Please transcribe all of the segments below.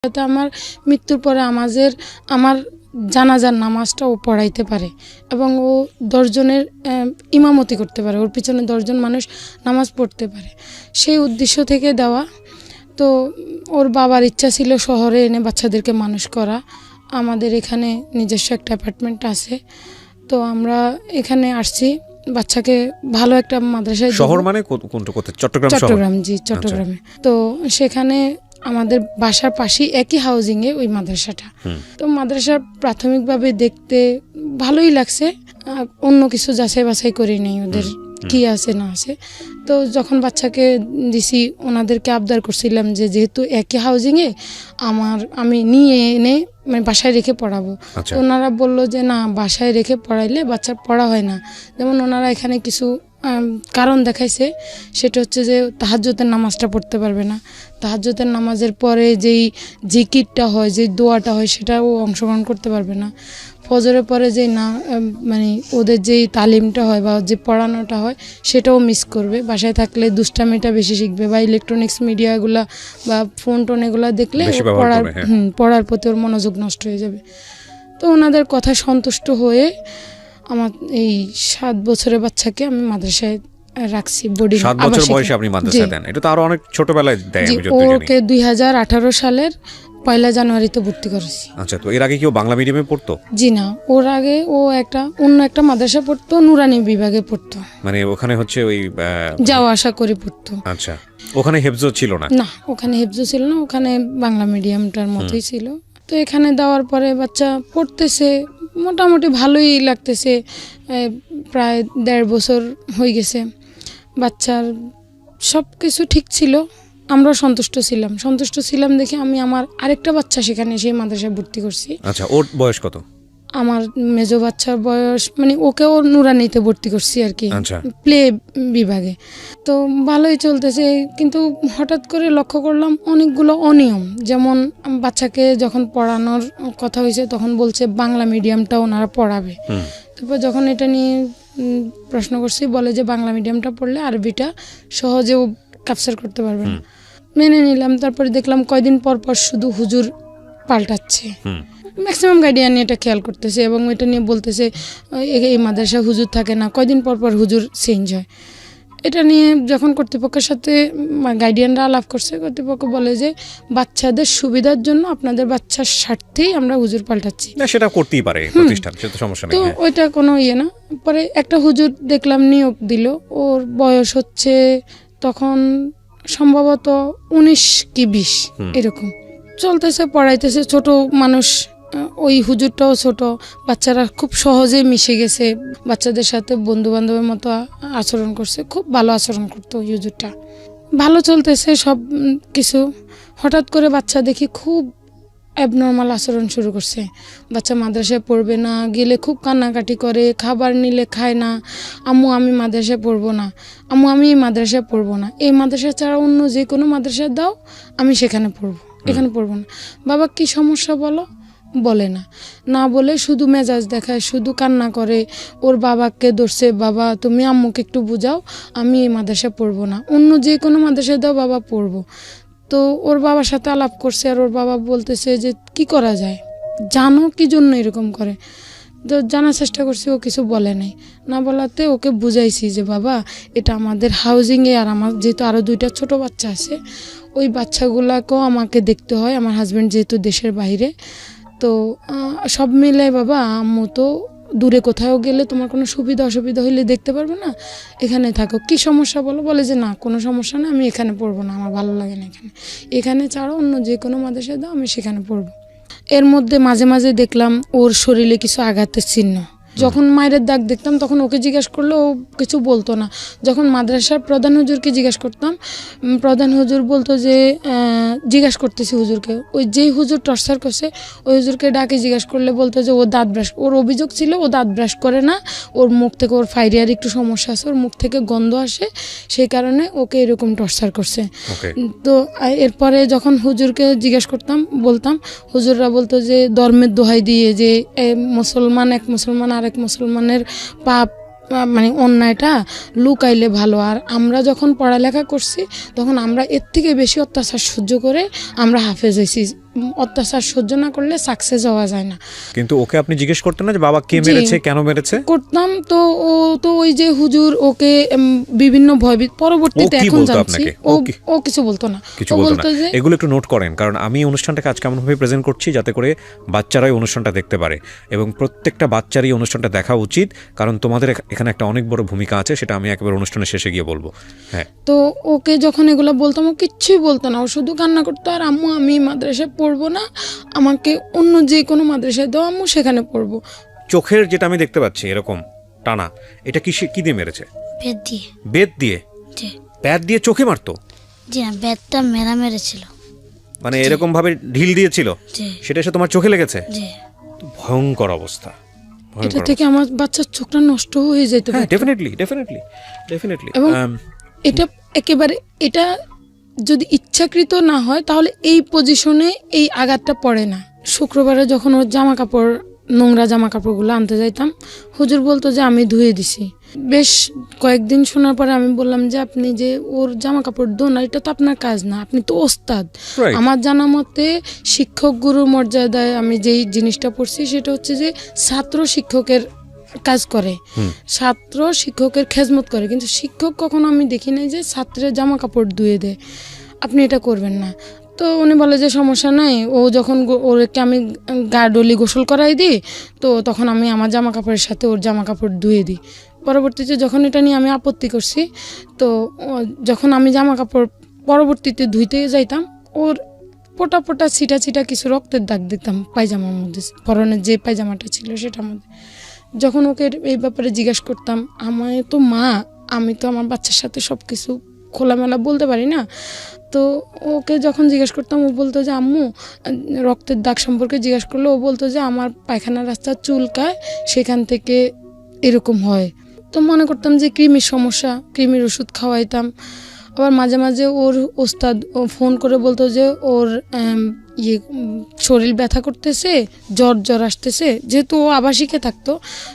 যাতে আমার মৃত্যুর পরে আমার জানাজার নামাজটা ও পড়াইতে পারে এবং ও 10 জনের ইমামতি করতে পারে, ওর পিছনে 10 জন মানুষ নামাজ পড়তে পারে, সেই উদ্দেশ্য থেকে দেওয়া। তো ওর বাবার ইচ্ছা ছিল শহরে এনে বাচ্চাদেরকে মানুষ করা। আমাদের এখানে নিজস্ব একটা অ্যাপার্টমেন্ট আছে, তো আমরা এখানে আসছি বাচ্চাকে ভালো একটা মাদ্রাসায়। শহর মানে কোথায়? চট্টগ্রাম। জি, চট্টগ্রামে। তো সেখানে আমাদের বাসার পাশেই একই হাউজিংয়ে ওই মাদ্রাসাটা। তো মাদ্রাসা প্রাথমিকভাবে দেখতে ভালোই লাগছে, অন্য কিছু যাচাই বাছাই করি নেই ওদের কি আছে না আছে। তো যখন বাচ্চাকে দিছি ওনাদেরকে আবদার করছিলাম যে যেহেতু একই হাউজিংয়ে আমি নিয়ে এনে মানে বাসায় রেখে পড়াবো। ওনারা বললো যে না, বাসায় রেখে পড়াইলে বাচ্চার পড়া হয় না। যেমন ওনারা এখানে কিছু কারণ দেখাইছে, সেটা হচ্ছে যে তাহাজ্জুদের নামাজটা পড়তে পারবে না, তাহাজ্জুদের নামাজের পরে যেই জিকিরটা হয়, যে দোয়াটা হয়, সেটাও অংশগ্রহণ করতে পারবে না। ফজরের পরে যে না মানে ওদের যেই তালিমটা হয় বা যে পড়ানোটা হয় সেটাও মিস করবে। বাসায় থাকলে দুষ্টামিটা বেশি শিখবে বা ইলেকট্রনিক্স মিডিয়াগুলা বা ফোন টোন এগুলো দেখলে পড়ার প্রতি ওর মনোযোগ নষ্ট হয়ে যাবে। তো ওনাদের কথা সন্তুষ্ট হয়ে আমার এই 7 বছরের বাচ্চাকে আমি মাদ্রাসায় রাখছি। বোর্ডিং 7 বছর বয়সে আপনি মাদ্রাসায় দেন? এটা তো আরো অনেক ছোটবেলায় দেয়। আমি যতটুকু জানি ওকে 2018 সালের 1 জানুয়ারিতে ভর্তি করেছি। আচ্ছা, তো এর আগে কি ও বাংলা মিডিয়ামে পড়তো? জি না, ওর আগে ও অন্য একটা মাদ্রাসা পড়তো, নুরানি বিভাগে পড়তো। মানে ওখানে হচ্ছে ওই যাওয়া আসা করে পড়তো। আচ্ছা, ওখানে হেফজো ছিল না? না, ওখানে হেফজো ছিল না, ওখানে বাংলা মিডিয়ামটার মতোই ছিল। তো এখানে দেওয়ার পরে বাচ্চা পড়তেছে, মোটামুটি ভালোই লাগতেছে। প্রায় 1.5 বছর হয়ে গেছে। বাচ্চার সব কিছু ঠিক ছিল, আমরাও সন্তুষ্ট ছিলাম দেখে আমি আমার আরেকটা বাচ্চা সেখানে সেই মাদ্রাসায় ভর্তি করছি। আচ্ছা, ওর বয়স কত? আমার মেজো বাচ্চার বয়স মানে ওকেও নুরানিতে ভর্তি করছি আর কি, প্লে বিভাগে। তো ভালোই চলতেছে, কিন্তু হঠাৎ করে লক্ষ্য করলাম অনেকগুলো অনিয়ম। যেমন বাচ্চাকে যখন পড়ানোর কথা হয়েছে তখন বলছে বাংলা মিডিয়ামটা ওনারা পড়াবে। তারপর যখন এটা নিয়ে প্রশ্ন করছি, বলে যে বাংলা মিডিয়ামটা পড়লে আরবিটা সহজেও ক্যাপচার করতে পারবে না। মেনে নিলাম। তারপরে দেখলাম কয়দিন পর পর শুধু হুজুর পাল্টাচ্ছে। ম্যাক্সিমাম গার্ডিয়ান এটা খেয়াল করতেছে এবং এটা নিয়ে বলতেছে এই মাদ্রাসা হুজুর থাকে না, কয়দিন পর পর হুজুর চেঞ্জ হয়। এটা নিয়ে যখন কর্তৃপক্ষের সাথে গার্ডিয়ানরা আলাপ করছে, কর্তৃপক্ষ বলে যে বাচ্চাদের সুবিধার জন্য আপনাদের বাচ্চার স্বার্থেই আমরা হুজুর পাল্টাচ্ছি। না, সেটা করতেই পারে প্রতিষ্ঠান, সেটা সমস্যা নেই। তো ওইটা কোনো না। পরে একটা হুজুর দেখলাম নিয়োগ দিল, ওর বয়স হচ্ছে তখন সম্ভবত 19 কি 20 এরকম। চলতেছে, পড়াইতেছে, ছোট মানুষ, ওই হুজুরটাও ছোট। বাচ্চারা খুব সহজে মিশে গেছে, বাচ্চাদের সাথে বন্ধু বান্ধবের মতো আচরণ করছে, খুব ভালো আচরণ করতো ওই হুজুরটা। ভালো চলতেছে সব কিছু। হঠাৎ করে বাচ্চা দেখি খুব অ্যাবনর্মাল আচরণ শুরু করছে। বাচ্চা মাদ্রাসায় পড়বে না, গেলে খুব কান্নাকাটি করে, খাবার নিলে খায় না। আম্মু আমি মাদ্রাসায় পড়বো না, আম্মু আমি এই মাদ্রাসায় পড়বো না, এই মাদ্রাসা ছাড়া অন্য যে কোনো মাদ্রাসায় দাও, আমি সেখানে পড়বো, এখানে পড়বো না। বাবা কি সমস্যা বলো? বলে না, না বলে শুধু মেজাজ দেখায়, শুধু কান্না করে। ওর বাবাকে ধরছে, বাবা তুমি আম্মুকে একটু বুঝাও, আমি এই মাদ্রাসায় পড়বো না, অন্য যে কোনো মাদ্রাসায় দাও, বাবা পড়বো। তো ওর বাবার সাথে আলাপ করছে, আর ওর বাবা বলতেছে যে কি করা যায়, জানো কি জন্য এরকম করে। তো জানার চেষ্টা করছি, ও কিছু বলে নাই। না বলাতে ওকে বুঝাইছি যে বাবা এটা আমাদের হাউজিংয়ে, আর আমার যেহেতু আরও 2টা ছোট বাচ্চা আছে, ওই বাচ্চাগুলাকেও আমাকে দেখতে হয়, আমার হাজব্যান্ড যেহেতু দেশের বাইরে। তো সব মিলে বাবা আম্মু তো দূরে কোথাও গেলে তোমার কোনো সুবিধা অসুবিধা হইলে দেখতে পারবে না, এখানে থাকো, কি সমস্যা বলো? বলে যে না কোনো সমস্যা না, আমি এখানে পড়বো না, আমার ভালো লাগে না এখানে ছাড়া অন্য যে কোনো মাদ্রাসায় দাও, আমি সেখানে পড়বো। এর মধ্যে মাঝে মাঝে দেখলাম ওর শরীরে কিছু আঘাতের চিহ্ন। যখন মায়ের দাগ দেখতাম তখন ওকে জিজ্ঞেস করলে ও কিছু বলতো না। যখন মাদ্রাসার প্রধান হুজুরকে জিজ্ঞেস করতাম, প্রধান হুজুর বলতো যে জিজ্ঞেস করতেছি হুজুরকে, ওই যেই হুজুর টর্চার করছে ওই হুজুরকে ডাকে জিজ্ঞেস করলে বলতো যে ও দাঁত ব্রাশ, ওর অভিযোগ ছিল ও দাঁত ব্রাশ করে না, ওর মুখ থেকে, ওর ফাইরিয়ার একটু সমস্যা আছে, ওর মুখ থেকে গন্ধ আসে, সেই কারণে ওকে এরকম টর্চার করছে। তো এরপরে যখন হুজুরকে জিজ্ঞেস করতাম, বলতাম, হুজুররা বলতো যে ধর্মের দোহাই দিয়ে যে মুসলমান এক মুসলমান আর এক মুসলমানের পাপ মানে অন্যায়টা লুকাইলে ভালো। আর আমরা যখন পড়ালেখা করছি তখন আমরা এর থেকে বেশি অত্যাচার সহ্য করে আমরা হাফেজ হয়েছি। অত্যাচার সহ্য না করলে সাকসেস হওয়া যায় না। কিন্তু ওকে আপনি জিজ্ঞেস করতেন না যে বাবা কে জি। মেরেছে, কেন মেরেছে? করতাম তো। ও তো ওই যে হুজুর ওকে বিভিন্ন ভয়ভীত, পরবর্তীতে ও কি এখন বলতো জানছি আপনাকে? ও ও কি- ও কিছু বলতো না। কিছু ও বলতো না। বলতো যে এগুলো একটু নোট করেন, কারণ আমি অনুষ্ঠানটাকে আজ কেমনভাবে প্রেজেন্ট করছি যাতে করে বাচ্চারাই অনুষ্ঠানটা দেখতে পারে, এবং প্রত্যেকটা বাচ্চারই অনুষ্ঠানটা দেখা উচিত, কারণ তোমাদের এখানে একটা অনেক বড় ভূমিকা আছে, সেটা আমি একেবারে অনুষ্ঠানের শেষে গিয়ে বলবো। হ্যাঁ, তো ওকে যখন এগুলো বলতাম ও কিচ্ছুই বলতো না, ও শুধু কান্না করতো আর আম্মু আমি মাদ্রাসায় পড়বো না, আমাকে অন্য যে কোনো মাদ্রাসায় দাও আম্মু, সেখানে পড়বো। চোখের যেটা আমি দেখতে পাচ্ছি এরকম টানা, এটা কি দিয়ে মেরেছে? বেদ দিয়ে। বেত দিয়ে? জি। প্যাড দিয়ে চোখে মারতো? জি না, বেদটা মেরা মেরেছিল। মানে এরকম ভাবে ঢিল দিয়েছিল, জি। সেটা এসে তোমার চোখে লেগেছে? জি। ভয়ঙ্কর অবস্থা, এটা ভয়ঙ্কর থেকে আমার বাচ্চার চোখটা নষ্ট হয়ে যেতে হ্যাঁ, পারে। ডেফিনেটলি। এবং এটা একেবারে, এটা যদি ইচ্ছাকৃত না হয় তাহলে এই পজিশনে এই আঘাতটা পড়ে না। শুক্রবারে যখন ওর জামা কাপড়, নোংরা জামা কাপড়গুলো আনতে যাইতাম, হুজুর বলতো যে আমি ধুয়ে দিছি। বেশ কয়েকদিন শোনার পরে আমি বললাম যে আপনি যে ওর জামা কাপড় ধোন, এটা তো আপনার কাজ না, আপনি তো ওস্তাদ। Right. আমার জানা মতে শিক্ষক গুরুর মর্যাদায় আমি যেই জিনিসটা পড়ছি সেটা হচ্ছে যে ছাত্র শিক্ষকের কাজ করে, ছাত্র শিক্ষকের খেজমত করে, কিন্তু শিক্ষক কখনো আমি দেখি নাই যে ছাত্রের জামা কাপড় ধুয়ে দেয়। আপনি এটা করবেন না। তো উনি বলে যে সমস্যা নাই, ও যখন ওরকে আমি গা ডলি গোসল করাই দিই, তো তখন আমি আমার জামা কাপড়ের সাথে ওর জামা কাপড় ধুয়ে দিই। পরবর্তীতে যখন এটা নিয়ে আমি আপত্তি করছি, তো যখন আমি জামা কাপড় পরবর্তীতে ধুইতে যাইতাম, ওর পোটা পোটা ছিটা ছিটা কিছু রক্তের দাগ দিতাম পায়জামার মধ্যে, পরনের যে পায়জামাটা ছিল সেটার মধ্যে। যখন ওকে এই ব্যাপারে জিজ্ঞাসা করতাম, আমার তো মা, আমি তো আমার বাচ্চার সাথে সব কিছু খোলামেলা বলতে পারি না, তো ওকে যখন জিজ্ঞেস করতাম ও বলতো যে আম্মু, রক্তের দাগ সম্পর্কে জিজ্ঞেস করলে ও বলতো যে আমার পায়খানার রাস্তা চুলকায়, সেখান থেকে এরকম হয়। তো মনে করতাম যে কৃমির সমস্যা, কৃমির ওষুধ খাওয়াইতাম। আবার মাঝে মাঝে ওর ওস্তাদ ফোন করে বলতো যে ওর শরীর ব্যথা করতেছে, জ্বর আসতেছে, যেহেতু ও আবাসিকে থাকতো,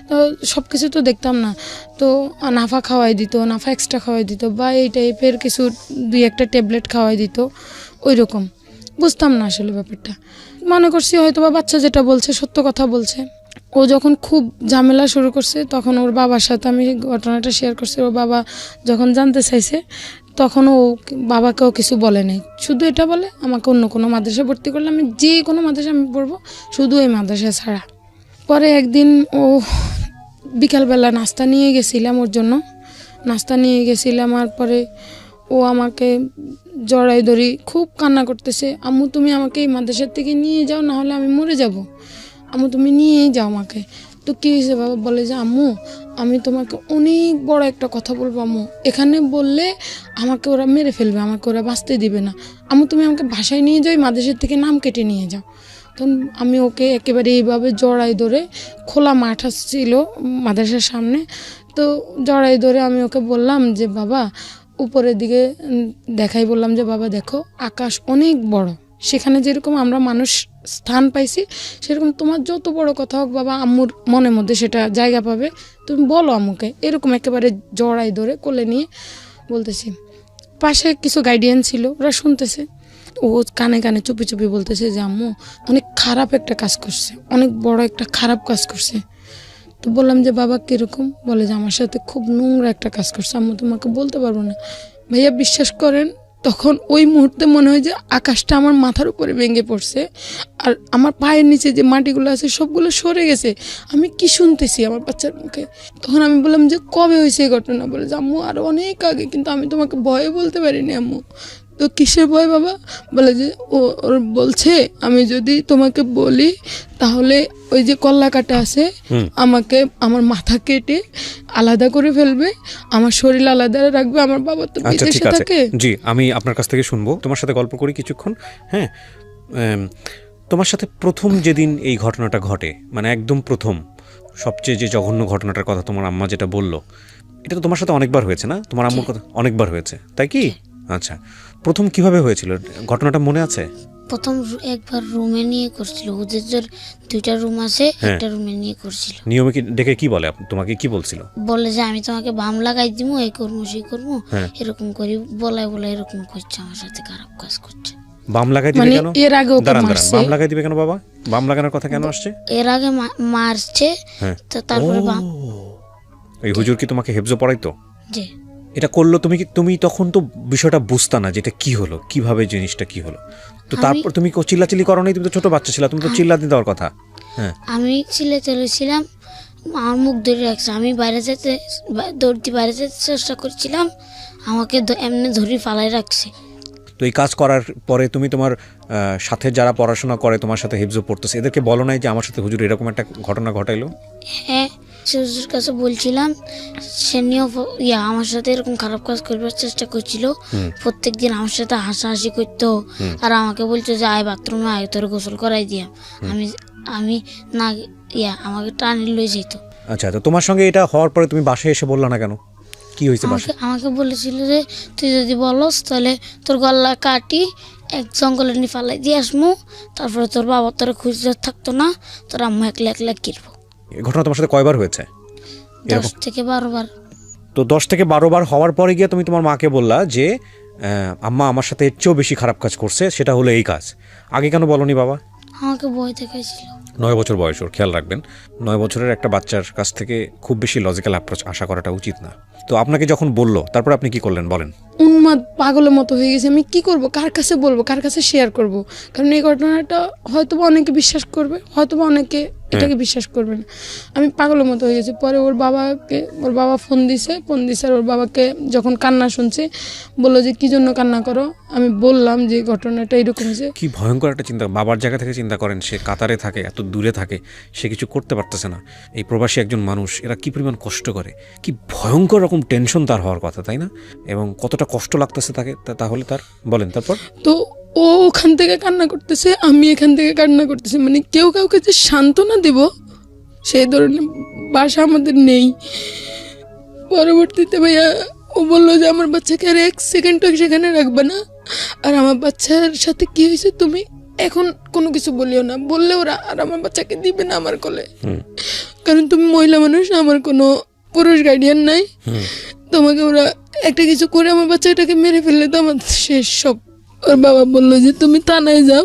তো সব কিছু তো দেখতাম না, তো নাফা খাওয়াই দিত, নাফা এক্সট্রা খাওয়াই দিত, বা এই টাইপের কিছু 2-1টা ট্যাবলেট খাওয়াই দিত। ওই রকম বুঝতাম না আসলে ব্যাপারটা, মনে করছি হয়তো বা বাচ্চা যেটা বলছে সত্য কথা বলছে। ও যখন খুব ঝামেলা শুরু করছে তখন ওর বাবার সাথে আমি ঘটনাটা শেয়ার করছি। ওর বাবা যখন জানতে চাইছে তখন ও বাবাকেও কিছু বলে নাই, শুধু এটা বলে আমাকে অন্য কোনো মাদ্রাসায় ভর্তি করলে আমি যে কোনো মাদ্রাসায় আমি পড়বো, শুধু এই মাদ্রাসা ছাড়া। পরে একদিন ও বিকালবেলা নাস্তা নিয়ে গেছিলাম ওর জন্য, নাস্তা নিয়ে গেছিলাম, আর পরে ও আমাকে জড়াই ধরি খুব কান্না করতেছে, আম্মু তুমি আমাকে এই মাদ্রাসার থেকে নিয়ে যাও, না হলে আমি মরে যাব, আম্মু তুমি নিয়েই যাও আমাকে। তো কী হয়েছে বাবা? বলে যে আম্মু আমি তোমাকে অনেক বড় একটা কথা বলবো আম্মু, এখানে বললে আমাকে ওরা মেরে ফেলবে, আমাকে ওরা বাঁচতে দিবে না, আম্মু তুমি আমাকে বাসায় নিয়ে যাও, মাদ্রাসার থেকে নাম কেটে নিয়ে যাও। তখন আমি ওকে একেবারে এইভাবে জড়াই ধরে, খোলা মাঠ ছিল মাদ্রাসার সামনে, তো জড়াই ধরে আমি ওকে বললাম যে বাবা উপরের দিকে দেখাই, বললাম যে বাবা দেখো আকাশ অনেক বড়, সেখানে যেরকম আমরা মানুষ স্থান পাইছি সেরকম তোমার যত বড় কথা হোক বাবা, আম্মুর মনের মধ্যে সেটা জায়গা পাবে, তুমি বলো আম্মুকে। এরকম একেবারে জড়াই ধরে কোলে নিয়ে বলতেছি। পাশে কিছু গাইডিয়ান ছিল, ওরা শুনতেছে। ও কানে কানে চুপি চুপি বলতেছে যে আম্মু অনেক খারাপ একটা কাজ করছে, অনেক বড় একটা খারাপ কাজ করছে। তো বললাম যে বাবা কীরকম? বলে যে আমার সাথে খুব নোংরা একটা কাজ করছে আম্মু, তোমাকে বলতে পারবো না। ভাইয়া বিশ্বাস করেন তখন ওই মুহূর্তে মনে হয় যে আকাশটা আমার মাথার উপরে ভেঙে পড়ছে, আর আমার পায়ের নিচে যে মাটিগুলো আছে সবগুলো সরে গেছে। আমি কি শুনতেছি আমার বাচ্চার মুখে? তখন আমি বললাম যে কবে হয়েছে এই ঘটনা? বলে যে আম্মু আরও অনেক আগে, কিন্তু আমি তোমাকে ভয়ে বলতে পারিনি আম্মু। তো কিসের ভয় বাবা? বলে যে ওর বলছে আমি যদি তোমাকে বলি তাহলে ওই যে কল্লা কাটা আছে আমাকে আমার মাথা কেটে আলাদা করে ফেলবে, আমার শরীর আলাদা রাখবে, আমার বাবা তো আচ্ছা ঠিক বিদেশে আছে, থাকে। জি আমি আপনার কাছ থেকে শুনবো, তোমার সাথে গল্প করি কিছুক্ষণ। হ্যাঁ, তোমার সাথে প্রথম যেদিন এই ঘটনাটা ঘটে, মানে একদম প্রথম সবচেয়ে যে জঘন্য ঘটনাটার কথা তোমার আম্মা যেটা বললো, এটা তো তোমার সাথে অনেকবার হয়েছে না? তোমার আম্মুর কথা অনেকবার হয়েছে, তাই কি? আচ্ছা, প্রথম কিভাবে হয়েছিল ঘটনাটা মনে আছে? প্রথম একবার রুমে নিয়ে করছিল, হুজুরদের 2টা রুম আছে, একটা রুমে নিয়ে করছিল। নিয়মে কি ডেকে কি বলে তোমাকে, কি বলছিল? বলে যে আমি তোমাকে বাম লাগাই দিমু, এই করবো সেই করবো, এরকম করি বলায় এরকম করছে, আমার সাথে খারাপ কাজ করছে। বাম লাগাই দিবে মানে কেন? এর আগে ওকে দাঁড়ান, মারছে। বাম লাগাই দিবে কেন বাবা? বাম লাগানোর কথা কেন আসছে? এর আগে মারছে, হ্যাঁ। তো তারপরে এই হুজুর কি তোমাকে হেফজো পড়াইতো? যে এটা করলো, তুমি তখন তো বিষয়টা বুঝতা না যে এটা কি হলো, কিভাবে জিনিসটা কি হলো। তো তারপর তুমি চিল্লাচিল্লি করো নাই? তুমি তো ছোট বাচ্চা ছিল, তুমি তো চিল্লাতে দেওয়ার কথা। হ্যাঁ, আমি ছিলে চলেছিলাম, আমার মুখ ধরে রাখছে, আমি দৌড়তে বাইরে যেতে চেষ্টা করছিলাম, আমাকে এমনি ধরে ফালাই রাখছে। তো এই কাজ করার পরে তুমি তোমার সাথে যারা পড়াশোনা করে তোমার সাথে হিফজো পড়তেছে এদেরকে বলো নাই যে আমার সাথে হুজুর এরকম একটা ঘটনা ঘটাইলো? হ্যাঁ, হুজুর কাছে বলছিলাম, সে নিয়েও আমার সাথে এরকম খারাপ কাজ করবার চেষ্টা করছিল। প্রত্যেকদিন আমার সাথে হাসাহাসি করতো, আর আমাকে বলতো যে আয় বাথরুমে আয়, তোর গোসল করাই দিয়া। আমি না আমাকে টানি লয়ে যেত। আচ্ছা, তো তোমার সঙ্গে এটা হওয়ার পরে তুমি বাসায় এসে বললা না কেন? কি হয়েছে বাসায়? আমাকে বলেছিল যে তুই যদি বলস তাহলে তোর গলা কাটি এক জঙ্গলে নিয়ে ফালাই দিয়ে আসমু, তারপরে তোর বাবা তোর খুঁজতে থাকতো না, তোর আম্মু একলা একলা কিরবো। এই ঘটনা তোমার সাথে কয়বার হয়েছে? 10 থেকে 12 বার। তো 10 থেকে 12 বার হওয়ার পরে গিয়ে তুমি তোমার মাকে বললা যে আম্মা আমার সাথে এর চেয়েও বেশি খারাপ কাজ করছে, সেটা হলো এই কাজ। আগে কেন বলনি বাবা? আমাকে ভয় দেখাইছিল। 9 বছর বয়স ওর, খেয়াল রাখবেন 9 বছরের একটা বাচ্চার কাছ থেকে খুব বেশি লজিক্যাল অ্যাপ্রোচ আশা করাটা উচিত না। তো আপনাকে যখন বললো তারপর আপনি কি করলেন বলেন? উন্মাদ পাগলের মতো হয়ে গেছে। আমি কি করব, কার কাছে বলবো, কার কাছে শেয়ার করব? কারণ এই ঘটনাটা হয়তোবা অনেকে বিশ্বাস করবে, হয়তোবা অনেকে এটাকে বিশ্বাস করবে না। আমি পাগলের মতো হয়ে গেছি। পরে ওর বাবা ফোন দিছে আর ওর বাবাকে যখন কান্না শুনছে বললো যে কি জন্য কান্না করো। আমি বললাম যে ঘটনাটা এরকম হয়েছে। কি ভয়ঙ্কর একটা চিন্তা। বাবার জায়গা থেকে চিন্তা করেন, সে কাতারে থাকে, এত দূরে থাকে, সে কিছু করতে পারতেছে না। এই প্রবাসী একজন মানুষ, এরা কি পরিমাণ কষ্ট করে, কি ভয়ঙ্কর রকম টেনশন তার হওয়ার কথা, তাই না? এবং কতটা কষ্ট লাগতেছে তাকে, তাহলে তার বলেন তারপর। তো ও ওখান থেকে কান্না করতেছে, আমি এখান থেকে কান্না করতেছি, মানে কেউ কাউকে যে সান্ত্বনা দেব সেই ধরনের ভাষা আমাদের নেই। পরবর্তীতে ভাইয়া ও বললো যে আমার বাচ্চাকে আর 1 সেকেন্ডও সেখানে রাখবে না, আর আমার বাচ্চার সাথে কি হয়েছে তুমি এখন কোনো কিছু বলিও না, বললে ওরা আর আমার বাচ্চাকে দিবে না আমার কোলে, কারণ তুমি মহিলা মানুষ, আমার কোনো পুরুষ গার্ডিয়ান নাই, তোমাকে ওরা একটা কিছু করে আমার বাচ্চাটাকে মেরে ফেললে তো আমার শেষ সব। ওর বাবা বললো যে তুমি থানায় যাও,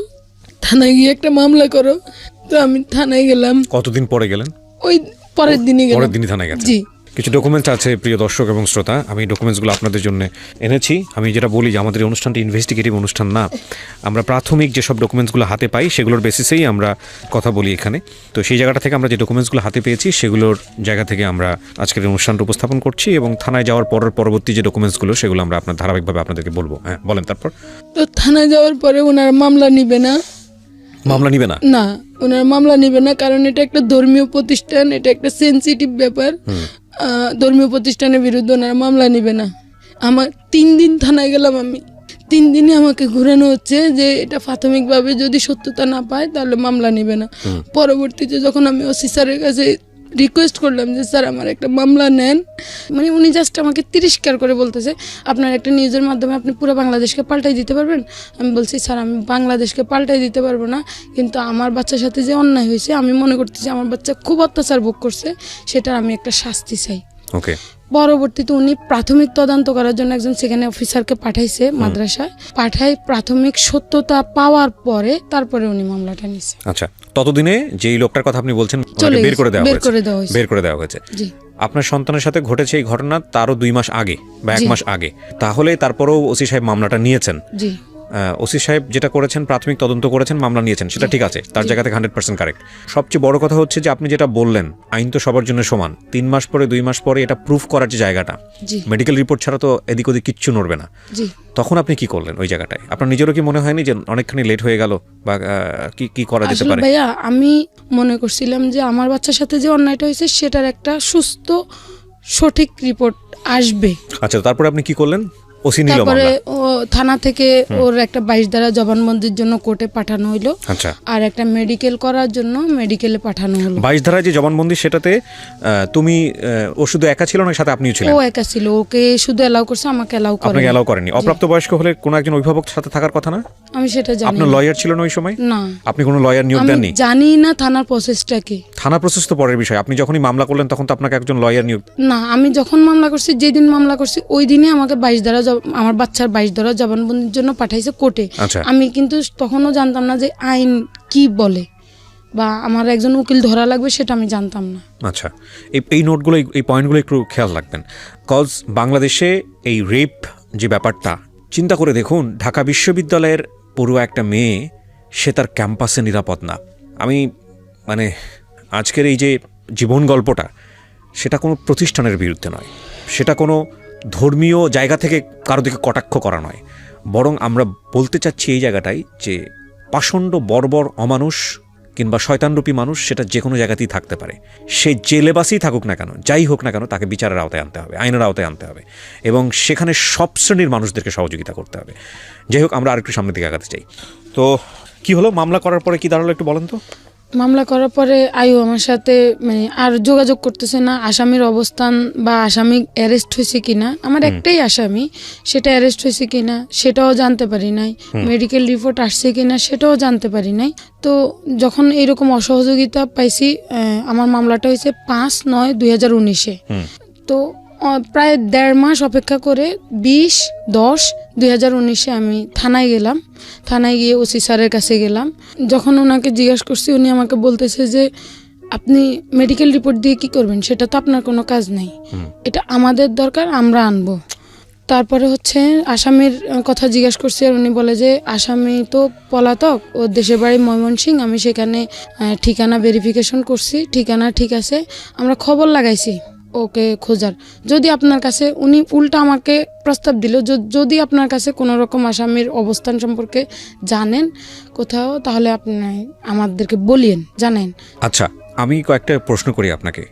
থানায় গিয়ে একটা মামলা করো। তো আমি থানায় গেলাম। কতদিন পরে গেলেন? ওই পরের দিনই গেলাম। পরের দিনই থানায় গেছেন? জি। কিছু ডকুমেন্টস আছে প্রিয় দর্শক এবং শ্রোতা, আমি ডকুমেন্টসগুলো আপনাদের জন্য এনেছি। আমি যেটা বলি যে আমাদের এই অনুষ্ঠানটি ইনভেস্টিগেটিভ অনুষ্ঠান না, আমরা প্রাথমিক যেসব ডকুমেন্টসগুলো হাতে পাই সেগুলোর বেসিসেই আমরা কথা বলি এখানে। তো সেই জায়গাটা থেকে আমরা যে ডকুমেন্টসগুলো হাতে পেয়েছি সেগুলোর জায়গা থেকে আমরা আজকের অনুষ্ঠানটা উপস্থাপন করছি, এবং থানায় যাওয়ার পরবর্তী যে ডকুমেন্টসগুলো সেগুলো আমরা আপনার ধারাবাহিকভাবে আপনাদেরকে বলবো। হ্যাঁ বলেন তারপর। তো থানায় যাওয়ার পরে ওনারা মামলা নিবে না। মামলা নিবে না? না, ওনারা মামলা নিবে না, কারণ এটা একটা ধর্মীয় প্রতিষ্ঠান, এটা একটা সেনসিটিভ ব্যাপার। ধর্মীয় প্রতিষ্ঠানের বিরুদ্ধে ওনারা মামলা নিবে না। আমার 3 দিন থানায় গেলাম, আমি 3 দিনে আমাকে ঘুরানো হচ্ছে যে এটা প্রাথমিকভাবে যদি সত্যতা না পায় তাহলে মামলা নিবে না। পরবর্তীতে যখন আমি ওসি স্যারের কাছে রিকোয়েস্ট করলাম যে স্যার আমার একটা মামলা নেন, মানে উনি জাস্ট আমাকে তিরস্কার করে বলতেছে আপনার একটা নিউজের মাধ্যমে আপনি পুরো বাংলাদেশকে পাল্টাই দিতে পারবেন। আমি বলছি স্যার আমি বাংলাদেশকে পাল্টাই দিতে পারবো না, কিন্তু আমার বাচ্চার সাথে যে অন্যায় হয়েছে আমি মনে করতেছি আমার বাচ্চা খুব অত্যাচার ভোগ করছে, সেটার আমি একটা শাস্তি চাই। ওকে। পরবর্তীতে উনি প্রাথমিক তদন্ত করার জন্য একজন সেখানে অফিসারকে পাঠাইছে মাদ্রাসায়, পাঠাই প্রাথমিক সত্যতা পাওয়ার পরে তারপরে উনি মামলাটা নিছে। আচ্ছা, ততদিনে যেই লোকটার কথা আপনি বলছেন বের করে দেওয়া হয়েছে। জি। আপনার সন্তানের সাথে ঘটেছে এই ঘটনা তারও 2 মাস আগে বা 1 মাস আগে, তাহলে তারপরেও ওসি সাহেব মামলাটা নিয়েছেন? জি। ওসি সাহেব যেটা করেছেন, প্রাথমিক তদন্ত করেছেন, মামলা নিয়েছেন, সেটা ঠিক আছে, তার জায়গা থেকে 100% কারেক্ট। সবচেয়ে বড় কথা হচ্ছে যে আপনি যেটা বললেন আইন তো সবার জন্য সমান। 3 মাস পরে 2 মাস পরে এটা প্রুফ করার যে জায়গাটা, মেডিকেল রিপোর্ট ছাড়া তো এদিক ওদিক কিচ্ছু নড়বে না। তখন আপনি কি করলেন ওই জায়গাটায়? আপনার নিজেরও কি মনে হয়নি যে অনেকখানি লেট হয়ে গেল, বা কি করা যেতে পারে? ভাইয়া আমি মনে করছিলাম যে আমার বাচ্চার সাথে যে অন্যায়টা হয়েছে সেটার একটা সুস্থ সঠিক রিপোর্ট আসবে। আচ্ছা, তারপরে আপনি কি করলেন? তারপরে ও থানা থেকে ওর একটা 22 ধারা জবানবন্দির জন্য কোর্টে পাঠানো হলো। আচ্ছা। আর একটা মেডিকেল করার জন্য মেডিকেলে পাঠানো হলো। 22 ধারা যে জবানবন্দি, সেটাতে তুমি ও শুধু একা ছিল না, সাথে আপনিও ছিলেন? ও একা ছিল, ওকে শুধু এলাও করছে, আমাকে এলাও করেনি। আপনাকে এলাও করেনি? অপ্রাপ্ত বয়স্ক হলে কোনো একজন অভিভাবকের সাথে থাকার কথা না? আমি সেটা জানি। আপনার লয়ার ছিল না ওই সময়? না। আপনি কোনো লয়ার নিয়োগ দেননি? জানি না থানার প্রসেসটা কি। থানা প্রসেস তো পরের বিষয়। আপনি যখনই মামলা করলেন তখন তো আপনাকে একজন লয়ার নিয়োগ? না, আমি যখন মামলা করছি, যেদিন মামলা করছি ওই দিনে আমাকে 22 ধারা আমার বাচ্চার 22 ধরা জবানবন্দির জন্য পাঠাইছে কোর্টে। আচ্ছা। আমি কিন্তু তখনও জানতাম না যে আইন কি বলে বা আমার একজন উকিল ধরা লাগবে, সেটা আমি জানতাম না। আচ্ছা, এই নোটগুলো, এই পয়েন্টগুলো একটু খেয়াল রাখবেন, কজ বাংলাদেশে এই রেপ যে ব্যাপারটা, চিন্তা করে দেখুন, ঢাকা বিশ্ববিদ্যালয়ের পড়ুয়া একটা মেয়ে, সে তার ক্যাম্পাসে নিরাপদ না। আমি মানে আজকের এই যে জীবন গল্পটা, সেটা কোনো প্রতিষ্ঠানের বিরুদ্ধে নয়, সেটা কোনো ধর্মীয় জায়গা থেকে কারো দিকে কটাক্ষ করা নয়, বরং আমরা বলতে চাচ্ছি এই জায়গাটাই যে পাষণ্ড বর্বর অমানুষ কিংবা শয়তানরূপী মানুষ সেটা যে কোনো জায়গাতেই থাকতে পারে, সে যে লেবাসেই থাকুক না কেন, যাই হোক না কেন, তাকে বিচারের আওতায় আনতে হবে, আইনের আওতায় আনতে হবে, এবং সেখানে সব শ্রেণীর মানুষদেরকে সহযোগিতা করতে হবে। যাই হোক, আমরা আরেকটু সামনের দিকে আগাতে চাই। তো কি হলো, মামলা করার পরে কি দাঁড়ালো একটু বলেন তো? মামলা করার পরে আয়ু আমার সাথে মানে আর যোগাযোগ করতেছে না। আসামির অবস্থান বা আসামি অ্যারেস্ট হয়েছে কিনা, আমার একটাই আসামি, সেটা অ্যারেস্ট হয়েছে কিনা সেটাও জানতে পারি নাই, মেডিকেল রিপোর্ট আসছে কিনা সেটাও জানতে পারি নাই। তো যখন এইরকম অসহযোগিতা পাইছি, আমার মামলাটা হয়েছে 5/9/2019-এ। তো প্রায় 1.5 মাস অপেক্ষা করে 20/10/2019-এ আমি থানায় গেলাম। থানায় গিয়ে ওসি স্যারের কাছে গেলাম। যখন ওনাকে জিজ্ঞাসা করছি, উনি আমাকে বলতেছে যে আপনি মেডিকেল রিপোর্ট দিয়ে কি করবেন, সেটা তো আপনার কোনো কাজ নেই, এটা আমাদের দরকার, আমরা আনবো। তারপরে হচ্ছে আসামির কথা জিজ্ঞাসা করছি, আর উনি বলে যে আসামি তো পলাতক, ও দেশের বাড়ি ময়মনসিংহ, আমি সেখানে ঠিকানা ভেরিফিকেশন করছি, ঠিকানা ঠিক আছে, আমরা খবর লাগাইছি ওকে খোঁজার। যদি আপনার কাছে, উনি উল্টা আমাকে প্রস্তাব দিল, যদি আপনার কাছে কোনো রকম আসামির অবস্থান সম্পর্কে জানেন কোথাও, তাহলে আপনি আমাদেরকে বলিয়েন, জানেন। আচ্ছা, আমি কয়েকটা প্রশ্ন করি আপনাকে।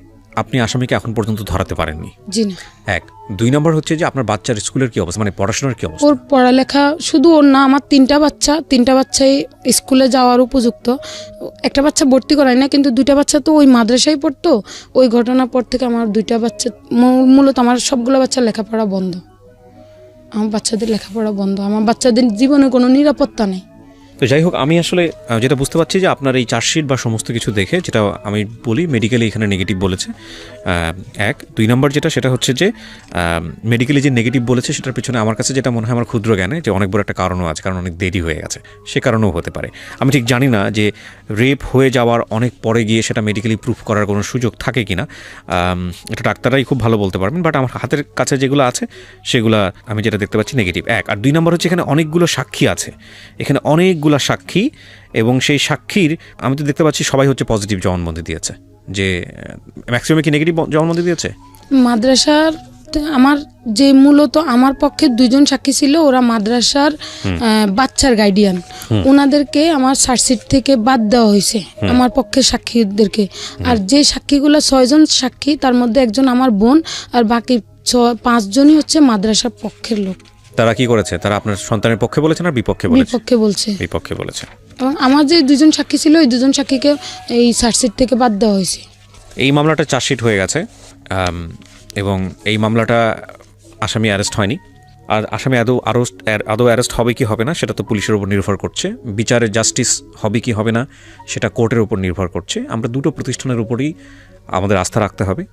আপনি আসামিকে এখন পর্যন্ত ধরাতে পারেননি? জি না। 1 2 নম্বর হচ্ছে যে আপনার বাচ্চার স্কুলের কি অবস্থা, মানে পড়াশোনার কি অবস্থা? ওর পড়ালেখা, শুধু ওর না, আমার 3টা বাচ্চাই স্কুলে যাওয়ার উপযুক্ত। একটা বাচ্চা ভর্তি করায় না, কিন্তু 2টা বাচ্চা তো ওই মাদ্রাসায় পড়তো। ওই ঘটনার পর থেকে আমার 2টা বাচ্চা, মূলত আমার সবগুলো বাচ্চার লেখাপড়া বন্ধ। আমার বাচ্চাদের লেখাপড়া বন্ধ, আমার বাচ্চাদের জীবনে কোনো নিরাপত্তা নেই। তো যাই হোক, আমি আসলে যেটা বুঝতে পারছি যে আপনার এই চার্জশিট বা সমস্ত কিছু দেখে, যেটা আমি বলি মেডিকেলি এখানে নেগেটিভ বলেছে 1 2 নম্বর যেটা, সেটা হচ্ছে যে মেডিকেলি যে নেগেটিভ বলেছে সেটার পিছনে আমার কাছে যেটা মনে হয়, আমার ক্ষুদ্র জ্ঞানে, যে অনেক বড় একটা কারণও আছে, কারণ অনেক দেরি হয়ে গেছে, সে কারণেও হতে পারে। আমি ঠিক জানি না যে রেপ হয়ে যাওয়ার অনেক পরে গিয়ে সেটা মেডিকেলি প্রুফ করার কোনো সুযোগ থাকে কি না, এটা ডাক্তাররাই খুব ভালো বলতে পারবেন, বাট আমার হাতের কাছে যেগুলো আছে সেগুলো আমি যেটা দেখতে পাচ্ছি নেগেটিভ 1 আর 2 নম্বর হচ্ছে এখানে অনেকগুলো সাক্ষী আছে, এখানে অনেকগুলো সাক্ষী, এবং সেই সাক্ষীর আমি তো দেখতে পাচ্ছি সবাই হচ্ছে পজিটিভ জবানবন্দি দিয়েছে, যে ম্যাক্সিমাম কি নেগেটিভ জবানবন্দি দিয়েছে? মাদ্রাসার আমার যে মূলত আমার পক্ষে 2জন সাক্ষী ছিল, ওরা মাদ্রাসার বাচ্চার গার্ডিয়ান, ওনাদেরকে আমার চার্জশিট থেকে বাদ দেওয়া হয়েছে, আমার পক্ষে সাক্ষীদেরকে। আর যে সাক্ষীগুলো 6জন সাক্ষী, তার মধ্যে একজন আমার বোন, আর বাকি 5জনই হচ্ছে মাদ্রাসার পক্ষের লোক। তারা কি করেছে? তারা আপনার সন্তানের পক্ষে বলেছে না বিপক্ষে বলেছে? বিপক্ষে বলেছে। এবং আমার যে 2জন সাক্ষী ছিল, ওই 2জন সাক্ষীকে এই চার্জশিট থেকে বাদ দেওয়া হয়েছে। এই মামলাটা চার্জশিট হয়ে গেছে, এবং এই মামলাটা আসামি অ্যারেস্ট হয়নি। আর আসামি আদৌ অ্যারেস্ট হবে কি হবে না সেটা তো পুলিশের উপর নির্ভর করছে, বিচারে জাস্টিস হবে কি হবে না সেটা কোর্টের উপর নির্ভর করছে। আমরা দুটো প্রতিষ্ঠানের উপরই আমাদের আস্থা রাখতে হবে,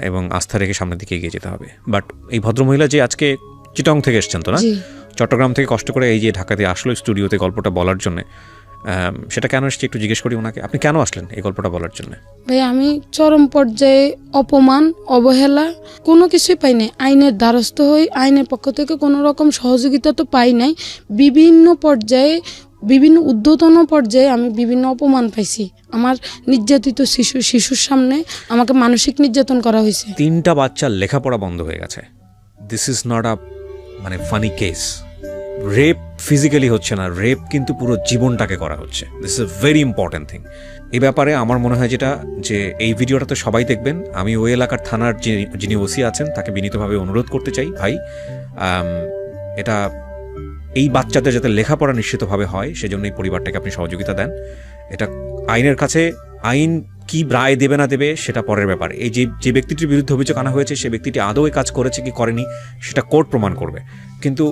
এবং আস্থা রেখে সামনের দিকে এগিয়ে যেতে হবে। বাট এই ভদ্রমহিলা যে আজকে চিটং থেকে এসছেন, তো না চট্টগ্রাম থেকে কষ্ট করে এই যে ঢাকাতে আসলো স্টুডিওতে গল্পটা বলার জন্য, সেটা কেন এসছে একটু জিজ্ঞেস করি ওনাকে। আপনি কেন আসলেন এই গল্পটা বলার জন্য? ভাই, আমি চরম পর্যায়ে অপমান, অবহেলা কোনো কিছুই পাই নাই। আইনের দ্বারস্থ হই, আইনের পক্ষ থেকে কোনো রকম সহযোগিতা তো পাই নাই। বিভিন্ন পর্যায়ে, বিভিন্ন ঊর্ধ্বতন পর্যায়ে আমি বিভিন্ন অপমান পাইছি। আমার নির্যাতিত শিশুর সামনে আমাকে মানসিক নির্যাতন করা হয়েছে। 3টা বাচ্চার লেখাপড়া বন্ধ হয়ে গেছে। দিস ইজ নট আ মানে ফানি কেস। রেপ ফিজিক্যালি হচ্ছে না, রেপ কিন্তু পুরো জীবনটাকে করা হচ্ছে। This is a very important thing. এই ব্যাপারে আমার মনে হয় যেটা, যে এই ভিডিওটা তো সবাই দেখবেন। আমি ওই এলাকার থানার যিনি ওসি আছেন তাকে বিনীতভাবে অনুরোধ করতে চাই, ভাই এটা এই বাচ্চাদের যাতে লেখাপড়া নিশ্চিতভাবে হয় সেজন্য এই পরিবারটাকে আপনি সহযোগিতা দেন। এটা আইনের কাছে, আইন কি রায় দেবে না দেবে সেটা পরের ব্যাপার। এই যে ব্যক্তিটির বিরুদ্ধে অভিযোগ আনা হয়েছে সে ব্যক্তিটি আদৌ এই কাজ করেছে কি করেনি সেটা কোর্ট প্রমাণ করবে। কিন্তু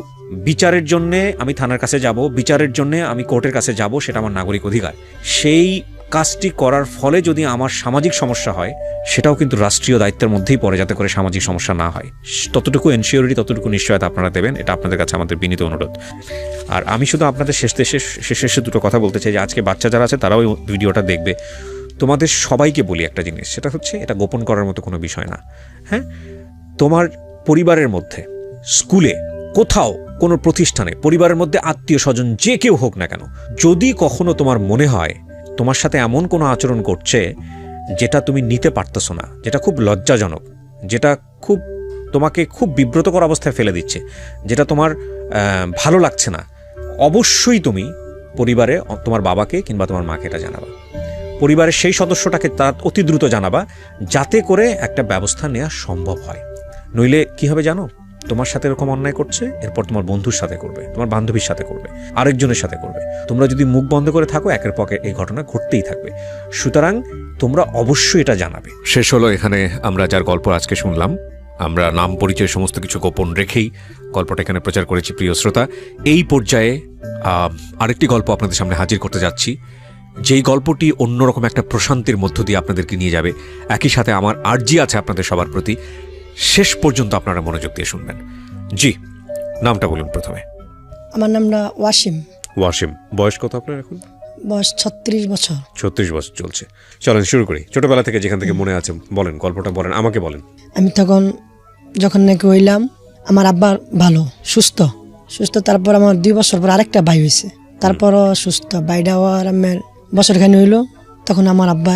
বিচারের জন্যে আমি থানার কাছে যাব, বিচারের জন্যে আমি কোর্টের কাছে যাব, সেটা আমার নাগরিক অধিকার। সেই কাজটি করার ফলে যদি আমার সামাজিক সমস্যা হয়, সেটাও কিন্তু রাষ্ট্রীয় দায়িত্বের মধ্যেই পড়ে, যাতে করে সামাজিক সমস্যা না হয়। ততটুকু এনশিওরিটি, ততটুকু নিশ্চয়তা আপনারা দেবেন, এটা আপনাদের কাছে আমাদের বিনীত অনুরোধ। আর আমি শুধু আপনাদের শেষে দুটো কথা বলতে চাই যে আজকে বাচ্চা যারা আছে তারাও এই ভিডিওটা দেখবে। তোমাদের সবাইকে বলি একটা জিনিস, সেটা হচ্ছে এটা গোপন করার মতো কোনো বিষয় না। হ্যাঁ, তোমার পরিবারের মধ্যে, স্কুলে, কোথাও, কোনো প্রতিষ্ঠানে, পরিবারের মধ্যে আত্মীয় স্বজন যে কেউ হোক না কেন, যদি কখনো তোমার মনে হয় তোমার সাথে এমন কোনো আচরণ করছে যেটা তুমি নিতে পারতেছো না, যেটা খুব লজ্জাজনক, যেটা তোমাকে খুব বিব্রতকর অবস্থায় ফেলে দিচ্ছে, যেটা তোমার ভালো লাগছে না, অবশ্যই তুমি পরিবারে তোমার বাবাকে কিংবা তোমার মাকে এটা জানাবা। পরিবারের সেই সদস্যটাকে তার অতি দ্রুত জানাবা, যাতে করে একটা ব্যবস্থা নেওয়া সম্ভব হয়। নইলে কি হবে জানো, তোমার সাথে এরকম অন্যায় করছে, এরপর তোমার বন্ধুর সাথে করবে, তোমার বান্ধবীর সাথে করবে, আরেকজনের সাথে করবে। তোমরা যদি মুখ বন্ধ করে থাকো, একের পর এক এই ঘটনা ঘটতেই থাকবে। সুতরাং তোমরা অবশ্যই এটা জানাবে। শেষ হলো এখানে আমরা যার গল্প আজকে শুনলাম, আমরা নাম পরিচয় সমস্ত কিছু গোপন রেখেই গল্পটা এখানে প্রচার করেছি। প্রিয় শ্রোতা, এই পর্যায়ে আরেকটি গল্প আপনাদের সামনে হাজির করতে যাচ্ছি, যেই গল্পটি অন্যরকম একটা প্রশান্তির মধ্য দিয়ে আপনাদেরকে নিয়ে যাবে। একই সাথে আমার আর্জি আছে আপনাদের সবার প্রতি, শেষ পর্যন্ত আপনারা মনোযোগ দিয়ে শুনবেন। জি, নামটা বলুন প্রথমে। আমার নামটা ওয়াসিম। ওয়াসিম, বয়স কত আপনার এখন? বয়স 36 বছর। 36 বছর চলছে। চলেন শুরু করি, ছোটবেলা থেকে যেখান থেকে মনে আছে বলেন, গল্পটা বলেন, আমাকে বলেন। আমি যখন নাকি হইলাম, আমার আব্বা ভালো সুস্থ। তারপর আমার 2 বছর পর আরেকটা ভাই হয়েছে, তারপরও সুস্থ। ভাইটা হওয়ার আমার বছরখানি হইলো, তখন আমার আব্বা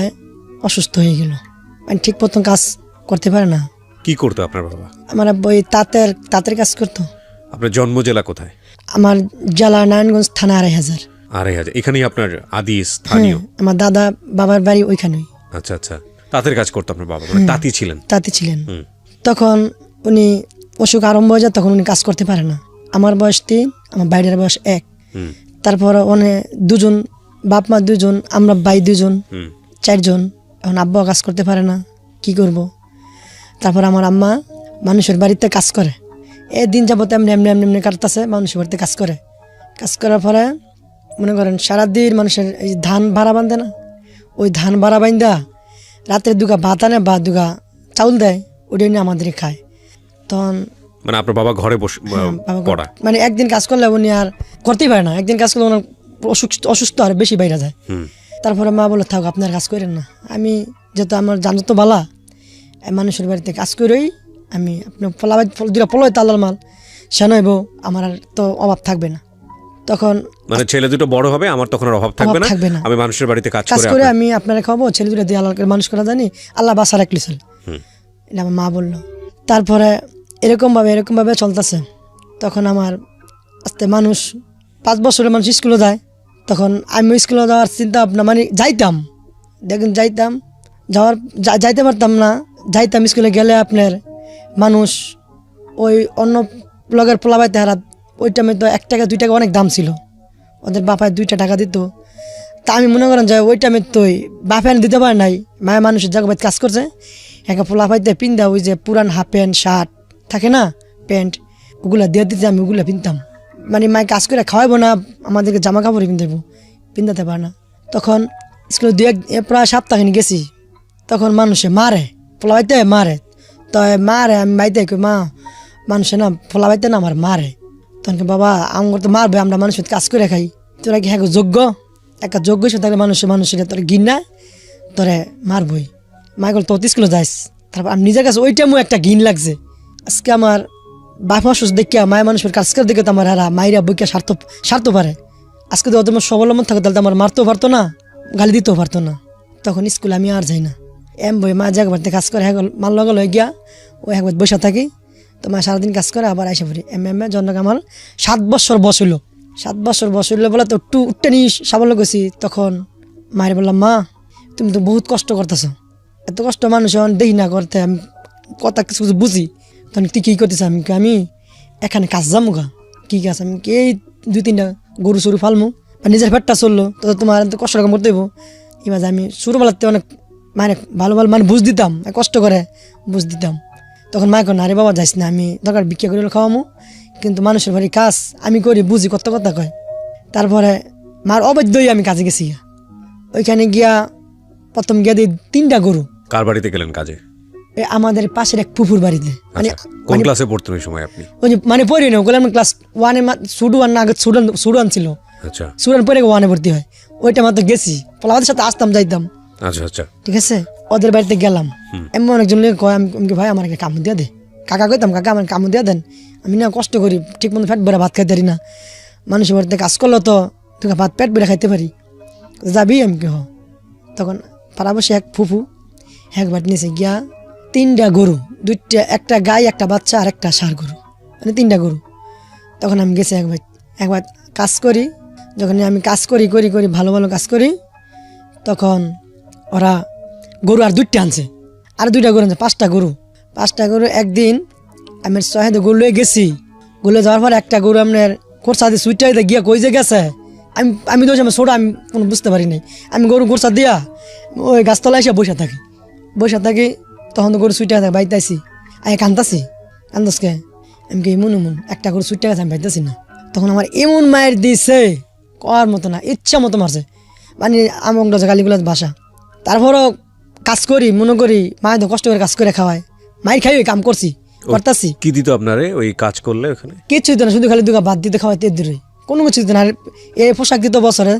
অসুস্থ হয়ে গেল, মানে ঠিক মতন কাজ করতে পারে না। কি করতো আপনার বাবা? আমার আব্বা ওই তাঁতের কাজ করতো। আপনার জন্ম জেলা কোথায়? আমার জেলা নারায়ণগঞ্জ, থানা 2500। 2500, এখানেই আপনার আদি স্থানীয়? আমার দাদা বাবার বাড়ি ওইখানেই। আচ্ছা আচ্ছা, তাঁতের কাজ করতো আপনার বাবা, মানে তাঁতি ছিলেন? তাঁতি ছিলেন। তখন উনি অসুখ আরম্ভ হয়ে যায়, তখন উনি কাজ করতে পারে না। আমার বয়স 3, আমার বাইরের বয়স 1। তারপর অনেক দুজন, বাপ মা 2 জন, আমরা ভাই 2 জন, 4 জন। এখন আব্বা কাজ করতে পারে না, কি করব? তারপর আমার আম্মা মানুষের বাড়িতে কাজ করে। দিন যাবত এমনি এমনি এমনি এমনি কাটতেছে, মানুষের বাড়িতে কাজ করে। কাজ করার পরে মনে করেন সারাদিন মানুষের এই ধান ভাড়া বাঁধে না, ওই ধান ভাড়া বান্ধা রাত্রে 2 ভাত আনে বা 2 চাউল দেয়, ওটা নিয়ে আমাদের খায়। তখন মানে আপনার বাবা ঘরে বসে পড়া, মানে একদিন কাজ করলে উনি আর করতেই পারে না, একদিন কাজ করলে ওনার অসুস্থ আর বেশি বাইরে যায়। তারপরে মা বলে, থাক আপনার কাজ করেন না। আমি যেহেতু আমার জানো তো বালা, মানুষের বাড়িতে কাজ করেই আমি আপনার পলয় তালাল মাল সে নইব, আমার আর তো অভাব থাকবে না। তখন মানে ছেলে দুটো বড় হবে, আমার তখন আর অভাব থাকবে না, আমি মানুষের বাড়িতে কাজ করে আমি আপনারা খাবো, ছেলে দুটো দিয়ে আল্লাহকে মানুষ করা জানি, আল্লাহ বাসা রাখলি চল, এটা আমার মা বললো। তারপরে এরকম ভাবে চলতেছে। তখন আমার আস্তে মানুষ 5 বছরের মানুষ স্কুলে যায়, তখন আমি স্কুলে যাওয়ার চিন্তা ভাবনা, মানে যাইতাম, দেখুন যাইতে পারতাম না। যাইতাম স্কুলে গেলে আপনার মানুষ ওই অন্য ব্লগের পোলাবাইতে হারা, ওই টাইমে তো 1 টাকা 2 টাকা অনেক দাম ছিল, ওদের বাপায় 2টা টাকা দিত। তা আমি মনে করেন যে ওই টাইমে তো বাপায় দিতে পারে নাই, মায়ের মানুষের জায়গায় কাজ করছে, একটা পোলাপাইতে পিন্দা ওই যে পুরান হাফ প্যান্ট শার্ট থাকে না, প্যান্ট, ওগুলা দিয়ে দিতে আমি ওগুলা পিনতাম। মানে মায় কাজ করে খাওয়াবো না, আমাদেরকে জামা কাপড় পিন্দাতে পারে না। তখন স্কুলে প্রায় সপ্তাহখানি গেছি, তখন মানুষে মারে, পোলাবাইতে মারে, তো মারে, আমি বাইতে মা মানুষে না পোলাবাইতে না আমার মারে। তখন বাবা আমার তো মারবে, আমরা মানুষের কাজ করে খাই, তোরা কি হ্যাঁ একটা যোগ্য থাকলে মানুষের তোরা ঘিন্না তোরে মারবই। মা গেল তো স্কুলে যাইস। তারপর আমি নিজের কাছে ওইটামও একটা ঘিন লাগছে। আজকে আমার বাপ অসুস্থ দেখিয়া মায়ের মানুষের কাজ করে দেখে তো আমার হারা মাইরা বইকে সারতে পারে। আজকে তো তোমার স্বাবলম্বন থাকতো, তাহলে আমার মারতেও পারতো না, গালি দিতেও পারতো না। তখন স্কুলে আমি আর যাই না, বই মা জায়গা বাড়িতে কাজ করে, হ্যাঁ মাল লগল হয়ে গিয়া ওই একবার বসে থাকি। তো মা সারাদিন কাজ করে, আবার আইসা পড়ি। জন্য আমার 7 বছর বয়স হইলো। 7 বছর বয়স হইলে বলে তো একটু উঠতে নিয়ে সাবলম্বন করছি। তখন মায়ের বললাম, মা তুমি তো বহুত কষ্ট করতেছ, এত কষ্ট মানুষ দেখি না করতে, আমি কথা কিছু বুঝি। তখন তুই কী করতেছ? আমি এখানে কাজ যাবো গা। কী কাজ? আমি এই 2-3টা গরু সরু ফালমু, বা নিজের পেটটা চললো, তো তোমার কষ্ট রকম করতে হইব। এবার আমি ছোটোবেলাতে অনেক মানে ভালো মানে বুঝ দিতাম, কষ্ট করে বুঝ দিতাম। তখন মা কয়, আরে বাবা যাইস না, আমি দরকার ভিক্ষা করে খাওয়ামো, কিন্তু মানুষের বাড়ি কাজ আমি করি, বুঝি, কত কথা কয়। তারপরে মার অবাধ্যই আমি কাজে গেছি। ওইখানে গিয়া প্রথম গিয়া দিই 3টা গরু। কার বাড়িতে গেলেন কাজে? আমাদের পাশের এক ফুফুর বাড়িতে। মানে আচ্ছা, কোন ক্লাসে পড়তেন ওই সময় আপনি? ওই যে মানে পড়ি না, ওগুলো ক্লাস 1-এ শুডু ওয়ান না, আগে সুডান ছিল, আচ্ছা সুডান পরে 1-এ ভর্তি হয়। ওইটা মাত্র গেছি, পোলাদের সাথে আসতাম যাইতাম। আচ্ছা আচ্ছা ঠিক আছে, ওদের বাড়িতে গেলাম। এমন অনেকজন লোক কয়, আমি ভাই আমার একটা কামড় দিয়া দে। কাকা কইতাম, কাকা আমার কামড় দিয়া দেন, আমি না কষ্ট করি, ঠিক মতো পেট ভরে ভাত খাইতে পারি না। মানুষের বাড়িতে কাজ করলো তো তোকে ভাত পেট ভরে খাইতে পারি, যাবি? আমি কে হ। তখন পাড়া বসে এক ফুফু একবার নিচে গিয়া 3টা গরু, 2টা, একটা গাই, একটা বাচ্চা আর একটা ষাঁড় গরু, মানে 3টা গরু। তখন আমি গেছি একবার কাজ করি। যখন আমি কাজ করি করি করি ভালো ভালো কাজ করি, তখন ওরা গরু আর 2টা আনছে, আর 2টা গরু আনছে, 5টা গরু। একদিন আমি সহেদে গরু লয়ে গেছি, গরু যাওয়ার পর একটা গরু আপনার কোরসা দিয়ে সুইটাইতে গিয়া কই যে গেছে, আমি তো ছোটো, আমি কোনো বুঝতে পারি নাই। আমি গরু কোরসা দিয়া ওই গাছতলায় এসে বসে থাকি। তখন তো গরু সুইটা থাকে, বাইতাইছি, আগে কান্দাসকে আমি কি মন একটা গরু সুইটা গেছে, আমি বাইতাছি না। তখন আমার এমন মায়ের দিছে, করার মতো না, ইচ্ছা মতো মারছে, মানে আমক গালিগুলো বাসা। তারপরও কাজ করি, মনে করি মায়ের তো কষ্ট করে কাজ করে খাওয়ায়, মায়ের খাই ওই কাম করতাছি। কি দিত আপনারে ওই কাজ করলে ওখানে? কিচ্ছু দিত না, শুধু খালি দুগা ভাত দিতে খাওয়াইতে দূরে, কোনো কিছু দিত না। আর এই পোশাক দিত বছরে,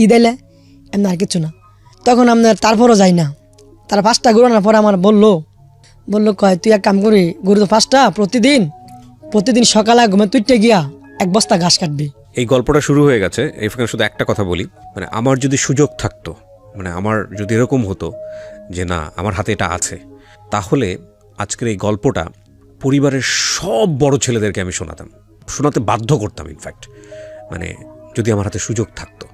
ঈদ আইলে, এমনি আর কিচ্ছু না। তখন আপনার তারপরও যাই না। তারা 5টা গরু আনার পরে আমার বললো কয় তুই এক কাম করি, গরু তো 5টা, প্রতিদিন সকালে ঘুমে তুইটে গিয়া 1 বস্তা ঘাস কাটবি। এই গল্পটা শুরু হয়ে গেছে, এখানে শুধু একটা কথা বলি, মানে আমার যদি সুযোগ থাকতো, মানে আমার যদি এরকম হতো যে না আমার হাতে এটা আছে, তাহলে আজকের এই গল্পটা পরিবারের সব বড় ছেলেদেরকে আমি শোনাতে বাধ্য করতাম। ইনফ্যাক্ট মানে যদি আমার হাতে সুযোগ থাকতো,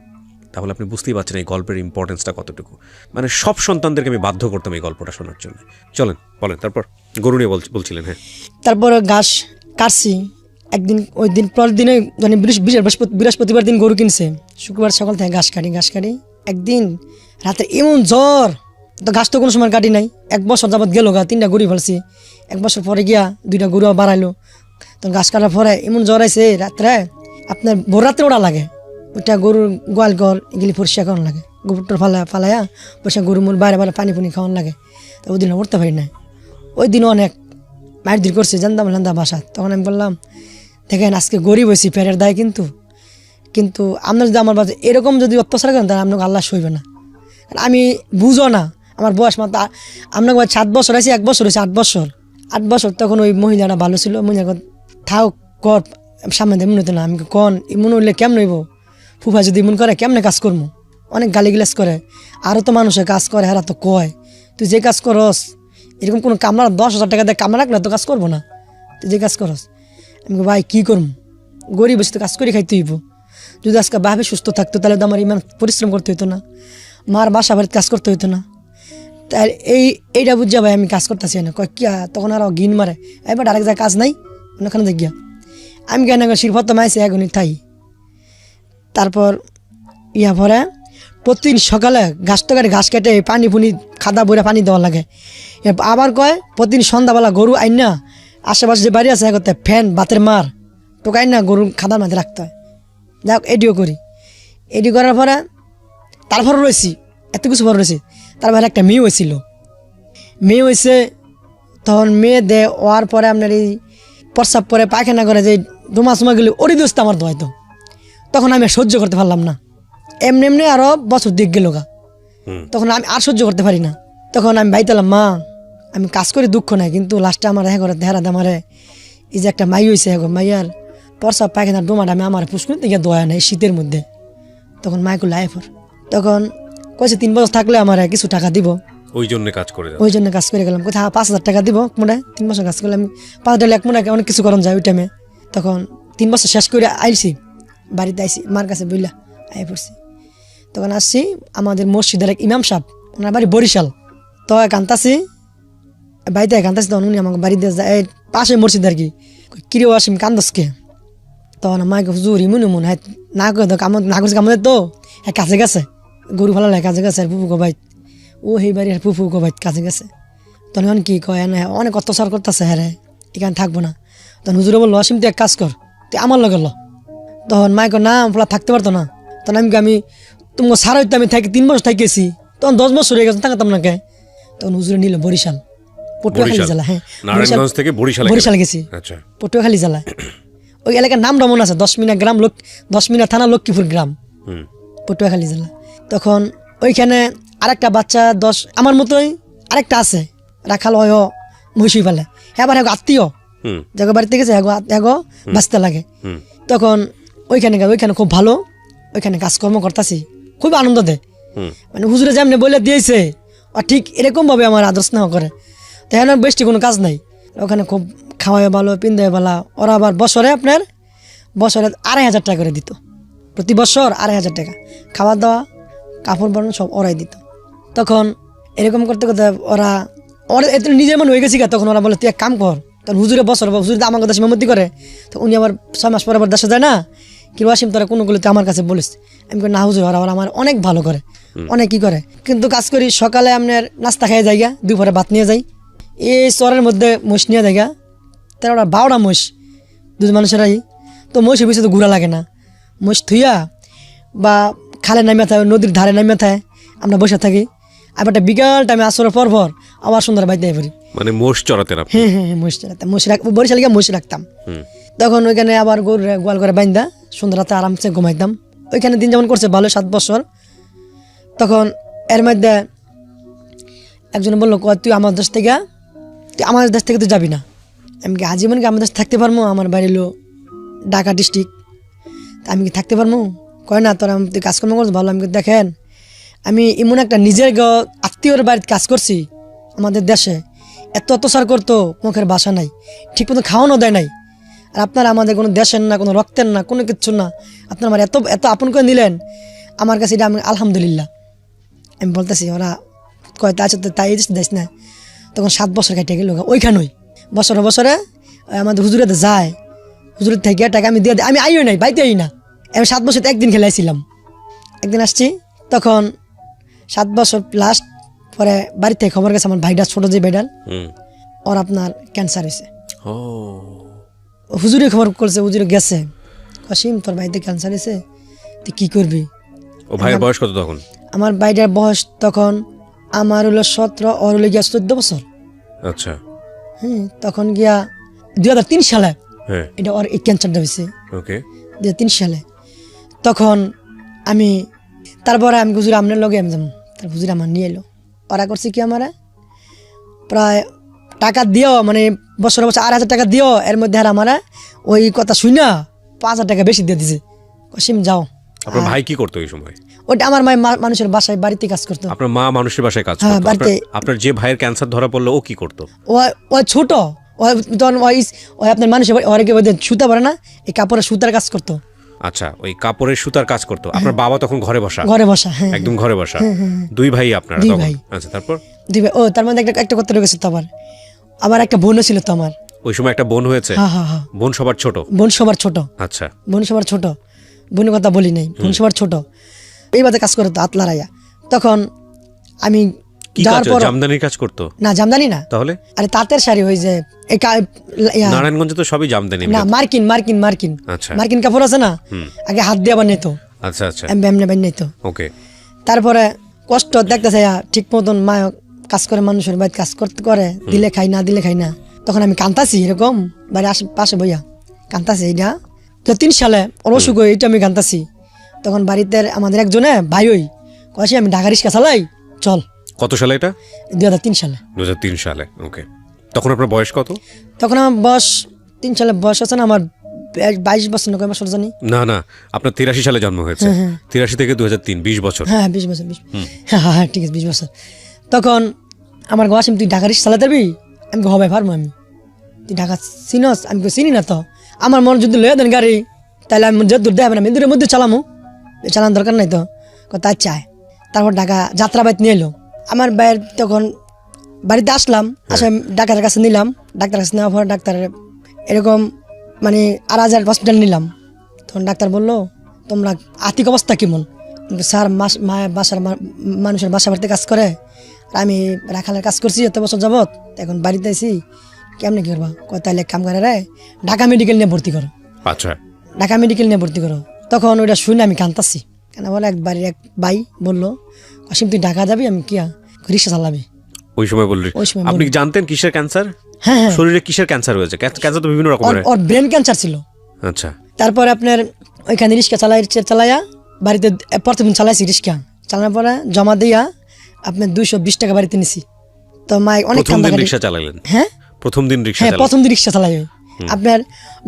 তাহলে আপনি বুঝতেই পারছেন এই গল্পের ইম্পর্টেন্সটা কতটুকু। মানে সব সন্তানদেরকে আমি বাধ্য করতাম এই গল্পটা শোনার জন্য। চলেন বলেন, তারপর গরু নিয়ে বলছিলেন। হ্যাঁ, তারপর ঘাস কাটছি একদিন, ওই দিন পরের দিনে মানে বৃহস্পতিবার দিন গরু কিনছে, শুক্রবার সকাল থেকে ঘাস কাটি। একদিন রাতে এমন জ্বর, তো ঘাস তো কোনো সময় কাটি নাই, 1 বছর যাবৎ গেল, 3টা গরু ফেলছি। 1 বছর পরে গিয়া 2টা গরু বাড়াইলো। তো ঘাস কাটার পরে এমন জ্বর আইছে, রাত্রে আপনার ভোর রাত্রে ওরা লাগে, ওইটা গরুর গোয়াল ঘর এগুলি পরিষ্কার করানো লাগে, গোবরটা ফালাইয়া পরিষ্কার, গরু মুর বাইরে পানি খাওয়ানো লাগে। তো ওই দিন উঠতে পারি না, ওই দিন অনেক মায়ের দিন করছে, জানতাম বাসা। তখন আমি বললাম, দেখেন আজকে গরিব হয়েছি, পেটের দায়, কিন্তু আপনার যদি আমার বাচ্চা এরকম যদি অত্যাচার করেন, তাহলে আপনাকে আল্লাহ সইবে না। আমি বুঝো না, আমার বয়স মাত্র আপনাকে 7 বছর আছে, 1 বছর হয়েছে 8 বছর। তখন ওই মহিলাটা ভালো ছিল, মহিলা থাও কর সামনে দিয়ে মনে হতো না। আমি কন মনে হইলে কেমন হইব, ফুফা যদি মন করে কেমনে কাজ করবো, অনেক গালিগালাজ করে, আরও তো মানুষের কাজ করে, হারা তো কয় তুই যে কাজ করস, এরকম কোনো কামলা 10,000 টাকা দিয়ে কামলা রাখলে তো কাজ করবো না, তুই যে কাজ করস। আমি ভাই কী করবো, গরিব বসে তো কাজ করে খাইতে হইব। যদি আজকে ভাবে সুস্থ থাকতো, তাহলে তো আমার ইমান পরিশ্রম করতে হইতো না, মার বাসা বাড়িতে কাজ করতে হইতো না। তাই এইটা বুঝা ভাই আমি কাজ করতেছি না, কয় কি। তখন আর গিন মারে, এবার আরেক জায়গায় কাজ নাই, ওখানে দেখ গিয়া আমি কেন শিরফত মাইছে এখনই থাই। তারপর পরে প্রতিদিন সকালে ঘাস কেটে পানি খাদা বইরা পানি দেওয়া লাগে। আবার কয় প্রতিদিন সন্ধ্যাবেলা গরু আইন না, আশেপাশে যে বাড়ি আছে করতে ফ্যান বাতের মার তোকে আইন না গরু খাদার মাঝে রাখতে হয়। যাই হোক এডিও করি, এডি করার পরে তারপরে রয়েছি, এত কিছু পরে রয়েছি। তারপরে একটা মেয়ে হয়েছে, তখন মেয়ে হওয়ার পরে আপনার এই প্রস্রাব করে পায়খানা করে যে ডোমা গেলে ওরই দোস্ত আমার দোয়াইতো। তখন আমি সহ্য করতে পারলাম না, এমনি আরো বছর দিক গেল তখন আমি আর সহ্য করতে পারি না। তখন আমি ভাইতালাম, মা আমি কাজ করে দুঃখ নাই, কিন্তু লাস্টে আমার দেহারা আমারে এই যে একটা মাই হয়েছে, মাইয়ার প্রস্রাব পায়খানার ডোমাটা আমি আমার পুষ্কুনি থেকে দোয়া নেই শীতের মধ্যে। তখন মাইকু লাইফর, তখন কয়েছে 3 বছর থাকলে আমার কিছু টাকা দিব, ওই জন্য কাজ করে গেলাম। কোথায় 5,000 টাকা দিব মোটায়, 3 বছর কাজ করলে আমি 5 টাকা 1 মোটাকে অনেক কিছু করান যায় ওই টাইমে। তখন 3 বছর শেষ করে আইছি, বাড়িতে আইসি, মার কাছে বইলা আই পড়ছি। তখন আসছি আমাদের মসজিদের এক ইমাম সাহেব, ওনার বাড়ি বরিশাল। তো কান্তাছি বাড়িতে কান্তাছি, তখন উনি আমাকে বাড়িতে যায়, পাশে মসজিদ আর কি। কিরে আসিম কান্দসকে, তখন মাকে হুজুর ইমন হ্যাঁ না করে তো না করছে কামড়ে তো হ্যাঁ কাছে গেছে, গরু ভালো লাগে কাছে গেছে, আর ফুফু গো ভাই ও সেই বাড়ি আর ফুফু গো ভাই কাছে গেছে। তখন কি কয় অনেক অত্যাচার করতেছে, হ্যাঁ রে এখানে থাকবো না। তখন হুজুরে বললো, আসিম তুই এক কাজ কর, তুই আমার লগে ল। তখন মাইক না পোলা থাকতে পারতো না, তখন আমি তোমার সারা হইতে আমি থাকি 3 বছর থাকেছি, তখন 10 বছর হয়ে গেছে থাকতাম না কে। তখন হুজুরে নিল বরিশাল, পটুয়াখালী বরিশাল? জেলা। হ্যাঁ, নারায়ণগঞ্জ থেকে বরিশালে বরিশাল গেছি, আচ্ছা পটুয়াখালী জেলা। ওই এলাকার নাম মনে আছে, 10 মিনা গ্রাম, 10 মিনা থানা, লক্ষ্মীপুর গ্রাম, হুম পটুয়াখালী জেলা। তখন ওইখানে আরেকটা বাচ্চা 10 আমার মতোই আরেকটা আছে, রাখাল হয় মহিষী ফেলে, হ্যাঁ আবার আত্মীয় হুম জায়গা বাড়িতে গেছে, এগো বাঁচতে লাগে। হুম তখন ওইখানে খুব ভালো, ওইখানে কাজকর্ম করতেছি, খুব আনন্দ দেয়। হুম মানে হুজুরে যেমনি বলে দিয়েছে আর ঠিক এরকমভাবে আমার আদর স্নেহ করে। তো এখন বেশি কোনো কাজ নাই, ওখানে খুব খাওয়ায় ভালো, পিন্দায় ভালো। ওরা আবার বছরে 2,500 টাকা করে দিত, প্রতি বছর 2,500 টাকা, খাওয়া দাওয়া কাপড় বানানো সব ওরাই দিত। তখন এরকম করতে করতে ওরা এত নিজের মনে হয়ে গেছি। তখন ওরা বলে তুই এক কাম কর, তখন হুজুরে হুজুরে আমার কথা সীমাবদ্ধি করে। তো উনি আবার 6 মাস পর আবার দেশে যায় না, কি ওয়াসিম তোরা কোনোগুলো তুই আমার কাছে বলিস। আমি করি না হুজুর, ওরা আমার অনেক ভালো করে, অনেক কি করে। কিন্তু কাজ করি, সকালে আপনার নাস্তা খেয়ে যাই, দুপুরে ভাত নিয়ে যাই, এই চরের মধ্যে মোষ নিয়ে যাই, 13-12টা মোষ, 2 মানুষেরাই। তো মোষের পিছিয়ে তো ঘোরা লাগে না, মোষ থুইয়া বা খালে নামিয়া থাকে, নদীর ধারে নামিয়া থাকে, আমরা বসে থাকি। আবার বিকাল টাইমে আসরের পর আবার সুন্দর বাইতে পড়ি। মানে মোষ চড়াতে না? হ্যাঁ হ্যাঁ, মোষ রাখতাম, বরিশাল গিয়ে মোষ রাখতাম। তখন ওইখানে আবার গোয়াল করে বাইন্দা সুন্দর রাতে আরামসে ঘুমাইতাম। ওইখানে দিন যেমন করছে ভালো, 7 বছর। তখন এর মধ্যে একজন বললো তুই আমার দেশ থেকে তুই যাবি না। আমি কি আজীবন কি আমার দেশ থাকতে পারবো? আমার বাড়ি হলো ঢাকা ডিস্ট্রিক্ট, আমি কি থাকতে পারবো? কয় না, তোরা তুই কাজকর্ম করছো ভালো। আমি দেখেন, আমি এমন একটা নিজের আত্মীয়র বাড়িতে কাজ করছি, আমাদের দেশে এত অত্যাচার করতো, মুখের ভাষা নাই, ঠিক মতো খাওয়ানো দেয় নাই। আর আপনারা আমাদের কোনো দেশের না, কোনো রক্তের না, কোনো কিচ্ছু না, আপনারা আমার এত এত আপন করে নিলেন, আমার কাছে এটা আমি আলহামদুলিল্লাহ। আমি বলতেছি, ওরা কয় তা আছে তো তাই দেশ না। তখন 7 বছর কেটে গেল ওইখানেই, বছরে বছরে আমাদের হুজুরেতে যায়, হুজুরের থেকে টাকা আমি দিয়ে দিই। আমি আইও নাই, বাইতে আই না। আমি 7 বছর একদিন খেলাইছিলাম, একদিন আসছি। তখন 7 বছর লাস্ট পরে বাড়ি থেকে খবর গেছে আমার ভাইডার, ছোট যে ভাইডার, ওর আপনার ক্যান্সার হয়েছে। হুজুরে খবর করছে, হুজুরে গেছে, কাসিম তোর বাড়িতে ক্যান্সার হয়েছে, তুই কি করবি? ও ভাইয়ের বয়স কত তখন? আমার ভাইটার বয়স তখন আমার হলো 17, ওর হলো গিয়া 14 বছর। আচ্ছা। তখন গিয়া 2003 সালে হ্যাঁ এটা ওর এই ক্যান্সারটা হয়েছে। ওকে। 2003 সালে। তখন আমি তারপরে আমি হুজুর আপনার লগে আমি যাম, তার হুজুর আমার নিয়ে এলো। ওরা করছে কি, আমার প্রায় টাকা দিও, মানে বছর 8,000 টাকা দিও, এর মধ্যে আর আমার ওই কথা শুই না 5,000 টাকা বেশি দিয়ে দিছে। কসিম যাও। আপনার ভাই কি করতো এই সময়? ওটা আমার মা মানুষের বাসায় বাড়িতে কাজ করতো। আপনার মা মানুষের বাসায় কাজ হ্যাঁ, করতো? বাড়িতে। আপনার যে ভাইয়ের ক্যান্সার ধরা পড়লো ও কি করতো? ও ছোট, তখন ওই আপনার মানুষের অনেকে সুতা পারে না, এই কাপড়ের সুতার কাজ করতো। আচ্ছা, ওই কাপড়ের সুতার কাজ করতো। আপনার বাবা তখন ঘরে বসা? ঘরে বসা, হ্যাঁ, একদম ঘরে বসা। 2 ভাই আপনারা 2 তখন? ভাই। আচ্ছা, তারপর? 2 ভাই। ও তার মধ্যে একটা কথা রয়েছে তো, আবার একটা বোনও ছিল তো আমার। ওই সময় একটা বোন হয়েছে? হ্যাঁ হ্যাঁ হ্যাঁ। বোন সবার ছোট? বোন সবার ছোট। আচ্ছা। বোন সবার ছোট, বোনের কথা বলি নাই, বোন সবার ছোট। এই বাদে কাজ করতো আতলারাইয়া। তখন আমি কি যাওয়ার কাজ? পর জামদানির কাজ করতো? না, জামদানি না, তাহলে? আরে তাঁতের শাড়ি, ওই যে নারায়ণগঞ্জে তো সবই জামদানি। না, মার্কিন মার্কিন মার্কিন আচ্ছা। মার্কিন কাপড় আছে না, আগে হাত দিয়ে বানাইতো। আচ্ছা আচ্ছা, এমনি বানাইতো। ওকে। তারপরে কষ্ট দেখতেছে, ঠিক মতন মা কাজ করে, মানুষের বাড়িতে কাজ করতে করে, দিলে খাই না দিলে খাই না। তখন আমি কান্তাছি, এরকম বাড়ি পাশে বইয়া কান্তাছি। এইটা 2003 সালে ওর অসুখ, এইটা আমি কান্তাছি। তখন বাড়িতে আমাদের একজনে ভাই ওই কয়েছি, আমি ঢাকা রিক্সা চালাই, চল। কত সালে এটা? 2003 সালে। 2003 সালে, ওকে। তখন আপনার বয়স কত? তখন আমার বয়স 3 সালে বয়স আছে না, আমার 22 বছর না কয় বছর জানি। না না, আপনার 83 সালে জন্ম হয়েছে। 83 থেকে 2003, 20 বছর। হ্যাঁ 20 বছর, 20। হ্যাঁ হ্যাঁ ঠিক আছে, 20 বছর। তখন আমার গোয়াসিম তুই ঢাকা রিক্সা চালাতে পারবি? আমি হবে পারবো। আমি, তুই ঢাকা চিনস? আমি চিনি না তো। আমার মন যদি লয়ে দেন গাড়ি, তাহলে আমি যে দূর দেখাবে না, দূরের মধ্যে চালামো, চালানোর দরকার নাই তো। তাই চায়। তারপর ঢাকা যাত্রাবাড়ি নিয়ে এলো। আমার ভাইয়ের তখন বাড়িতে আসলাম, আসে ডাক্তারের কাছে নিলাম। ডাক্তারের কাছে নেওয়ার পর ডাক্তারের এরকম মানে 8,000 হসপিটাল নিলাম। তখন ডাক্তার বললো তোমরা আর্থিক অবস্থা কেমন? স্যার বাসার মানুষের বাসা বাড়িতে কাজ করে, আর আমি রাখালের কাজ করছি এত বছর যাবত, এখন বাড়িতে আছি, কেমনে কি করবা? তাহলে এক কাম করে রে, ঢাকা মেডিকেল নিয়ে ভর্তি করো। আচ্ছা। ঢাকা মেডিকেল নিয়ে ভর্তি করো। তখন ওইটা শুনে আমি কান্তাছি। কেন বলে একবার এক ভাই বললো, অসীম তুই ঢাকা যাবি, আমি কি রিক্সা চালাবি। ওই সময় বললি? ওই সময় আপনি কি জানতেন কিসের ক্যান্সার? হ্যাঁ হ্যাঁ, শরীরে কিসের ক্যান্সার হয়েছে? ক্যান্সার তো বিভিন্ন রকমের। ওর ব্রেন ক্যান্সার ছিল। আচ্ছা। তারপরে আপনার ওইখানে রিক্সা চালাইয়া বাড়িতে প্রতিদিন চালাইছি রিক্সা, চালানোর পরে জমা দিয়া আপনার 220 টাকা বাড়িতে নিছি। তো মা অনেক প্রথম দিন রিক্সা চালালেন? হ্যাঁ প্রথম দিন রিক্সা হ্যাঁ, চালালেন? প্রথম দিন রিক্সা চালাই। আপনার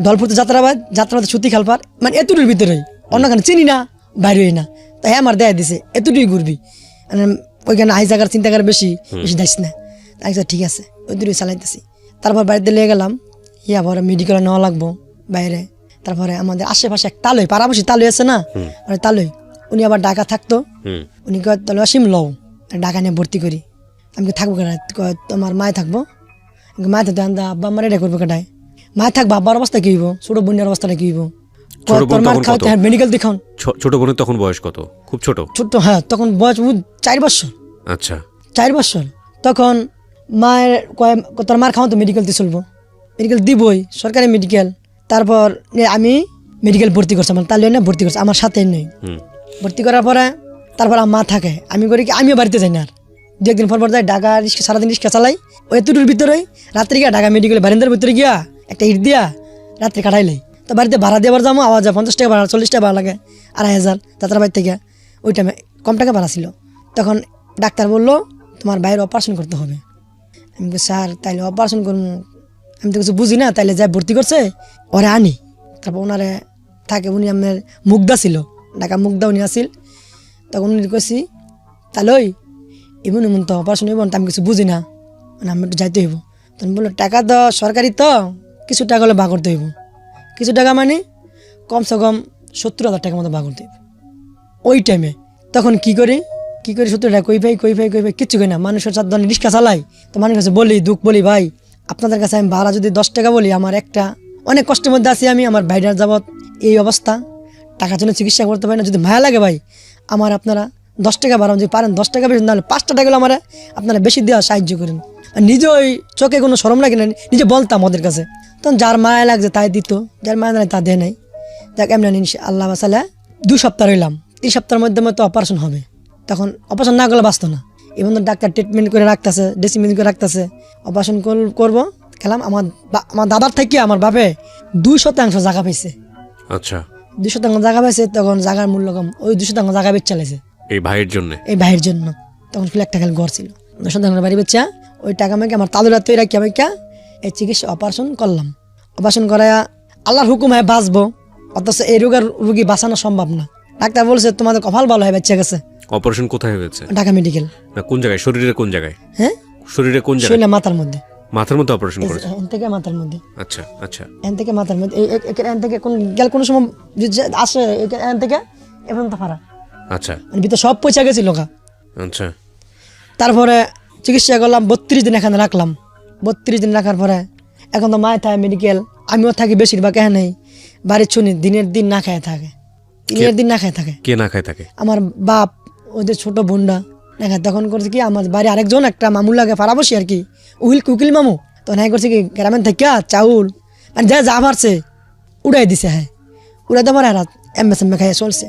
দলপুরতে যাত্রাবাদ সুতি খালপার, মানে এতটুকুর ভিতরেই, অন্যখানে চিনি না, বাইরে হই না। তাই আমার দেয়া দিছে এতটুকুই ঘুরবি, মানে ওইখানে আই জায়গার চিন্তা করে বেশি যাইস না। তাই ঠিক আছে, ওইটুকুই চালাইতেছি। তারপর বাড়িতে নিয়ে গেলাম, পরে মেডিকেলে নেওয়া লাগবো বাইরে। তারপরে আমাদের আশেপাশে এক তালই, পাড়াপাশি তালই আছে না, মানে তালই, উনি আবার ঢাকা থাকতো। উনি কয় তাহলে অসীম লও, ঢাকা নিয়ে ভর্তি করি। আমি থাকবো কেন? তোমার মায় থাকবো। মায় থাকতো আব্বা আমার এটা করবো কেটায়? মায় থাকবো, আব্বার অবস্থা কি হইব, ছোট বোনের অবস্থাটা কি হইব? তোর মার খাওয়াতে মেডিকেল দেখান। ছোট বোনের তখন বয়স কত? খুব ছোট? ছোট, হ্যাঁ, তখন বয়স 4 বছর। আচ্ছা, 4 বছর। তখন মায়ের কয় তোর মার খাওয়া তো মেডিকেল দিয়ে চলবো, মেডিকেল দিবই, সরকারি মেডিকেল। তারপর আমি মেডিকেল ভর্তি করছি, আমার তাহলে না ভর্তি করছে আমার সাথে নেই। ভর্তি করার পরে তারপর আমার মা থাকে, আমি করি কি আমিও বাড়িতে যাই না, আর 2 একদিন পর যাই ঢাকা রিক্সা, সারাদিন রিক্সা চালাই। ওই এতটুকুর ভিতরেই রাত্রে গিয়া ঢাকা মেডিকেল বারিন্দার ভিতরে গিয়া একটা ইট দিয়া রাত্রে কাটাইলাই। তো বাড়িতে ভাড়া দিয়ে আবার যাবো, আওয়াজ 50 টাকা ভাড়া, 40 টাকা ভাড়া লাগে, 2500 যাত্রা বাড়ি থেকে। ওই টাইমে কম টাকা ভাড়া ছিল। তখন ডাক্তার বললো তোমার বাইরে অপারেশন করতে হবে। আমি বলি স্যার তাইলে অপারেশন করবো, আমি তো কিছু বুঝি না, তাইলে যাই ভর্তি করছে ওরে আনি। তারপর ওনারে থাকে, উনি আপনার মুগদা ছিল, ঢাকা মুগদা উনি আসিল। তখন উনি কইছি তাহলে ওই এমন তো অপারেশন হইব, আমি কিছু বুঝি না, মানে আমি একটু যাইতে হইব। তখন বললো টাকা তো সরকারি, তো কিছু টাকা হলে বা করতে হইব। কিছু টাকা মানে কমসে কম 70,000 টাকার মতো বা করতে হইব ওই টাইমে। তখন কি করি 70 টাকা কই ভাই কিচ্ছু কই না। মানুষের 4 ধরনের রিক্সা চালাই, তো মানুষের কাছে বলি দুঃখ বলি, ভাই আপনাদের কাছে আমি ভাড়া যদি 10 টাকা বলি, আমার একটা অনেক কষ্টের মধ্যে আছি আমি, আমার ভাইটার যাবৎ এই অবস্থা, টাকার জন্য চিকিৎসা করতে পারি না, যদি মায়া লাগে ভাই আমার আপনারা 10 টাকা ভাড়া যদি পারেন, 10 টাকা বেশি নাহলে 5 টাকা আমার আপনারা বেশি দেওয়া সাহায্য করেন। নিজে ওই চোখে কোনো শরম লাগে না, নিজে বলতাম ওদের কাছে। তখন যার মায়া লাগছে তাই দিত, যার মায়া নাই তা দেয় নাই। যাক এমনি আল্লাহ বাসালে 2 সপ্তাহ রইলাম, 3 সপ্তাহের মধ্যে তো অপারেশন হবে। তখন অপারেশন না করলে বাঁচতো না। এবং ডাক্তার ট্রিটমেন্ট করে রাখতেছে, ড্রেসিং করে রাখতেছে, অপারেশন করবো খেলাম। আমার দাদার থেকে আমার বাপে 2% জায়গা পাইছে। আচ্ছা, 2% জায়গা পাইছে। তখন জায়গার মূল্য কম, ওই 2% জায়গা বেচ চালাইছে এই ভাইয়ের জন্য। এই ভাইয়ের জন্য। তখন ফিল একটা খালি ঘর ছিল, 2% বাড়ি বেচা ওই টাকা মেকে আমার তালুরা তৈরি রাখি আমাকে এই চিকিৎসা অপারেশন করলাম। অপারেশন করায় আল্লাহর হুকুম হয় বাঁচবো, অথচ এই রোগী বাঁচানো সম্ভব না। ডাক্তার বলছে তোমাদের কপাল ভালো হয়, বাচ্চা গেছে। অপারেশন কোথায় হয়েছে? ঢাকা মেডিকেল। না কোন জায়গায়? শরীরের কোন জায়গায়? হ্যাঁ, শরীরে কোন জায়গায়? শরীরে মাথার মধ্যে। মাথার মধ্যে অপারেশন করেছে? এখান থেকে মাথার মধ্যে। আচ্ছা আচ্ছা, এখান থেকে মাথার মধ্যে, এখান থেকে কোনো সময় আসে, এখান থেকে এখন তো ফারা। আচ্ছা, মানে ভিতরে সব পয়সা গেছিল। আচ্ছা, তারপরে চিকিৎসা করলাম, 32 দিন এখানে রাখলাম। 32 দিন রাখার পরে এখন তো মায় থাকে মেডিকেল, আমিও থাকি বেশিরভাগ এখানেই। বাড়ির শুনি দিনের দিন না খায় থাকে, দিনের দিন না খায় থাকে। কে না খায় থাকে? আমার বাপ, ওদের ছোট বোনরা না খায়। তখন করছে কি আমার বাড়ি আরেকজন একটা মামু লাগে পাড়াবসি আর কি, উকিল মামু। তখন হ্যাঁ করছে কি গ্রামের থেকে চাউল মানে যা পারছে উড়াই দিছে। হ্যাঁ, উড়াই দেওয়ার রাত এমএসএমএ খাইয়ে চলছে।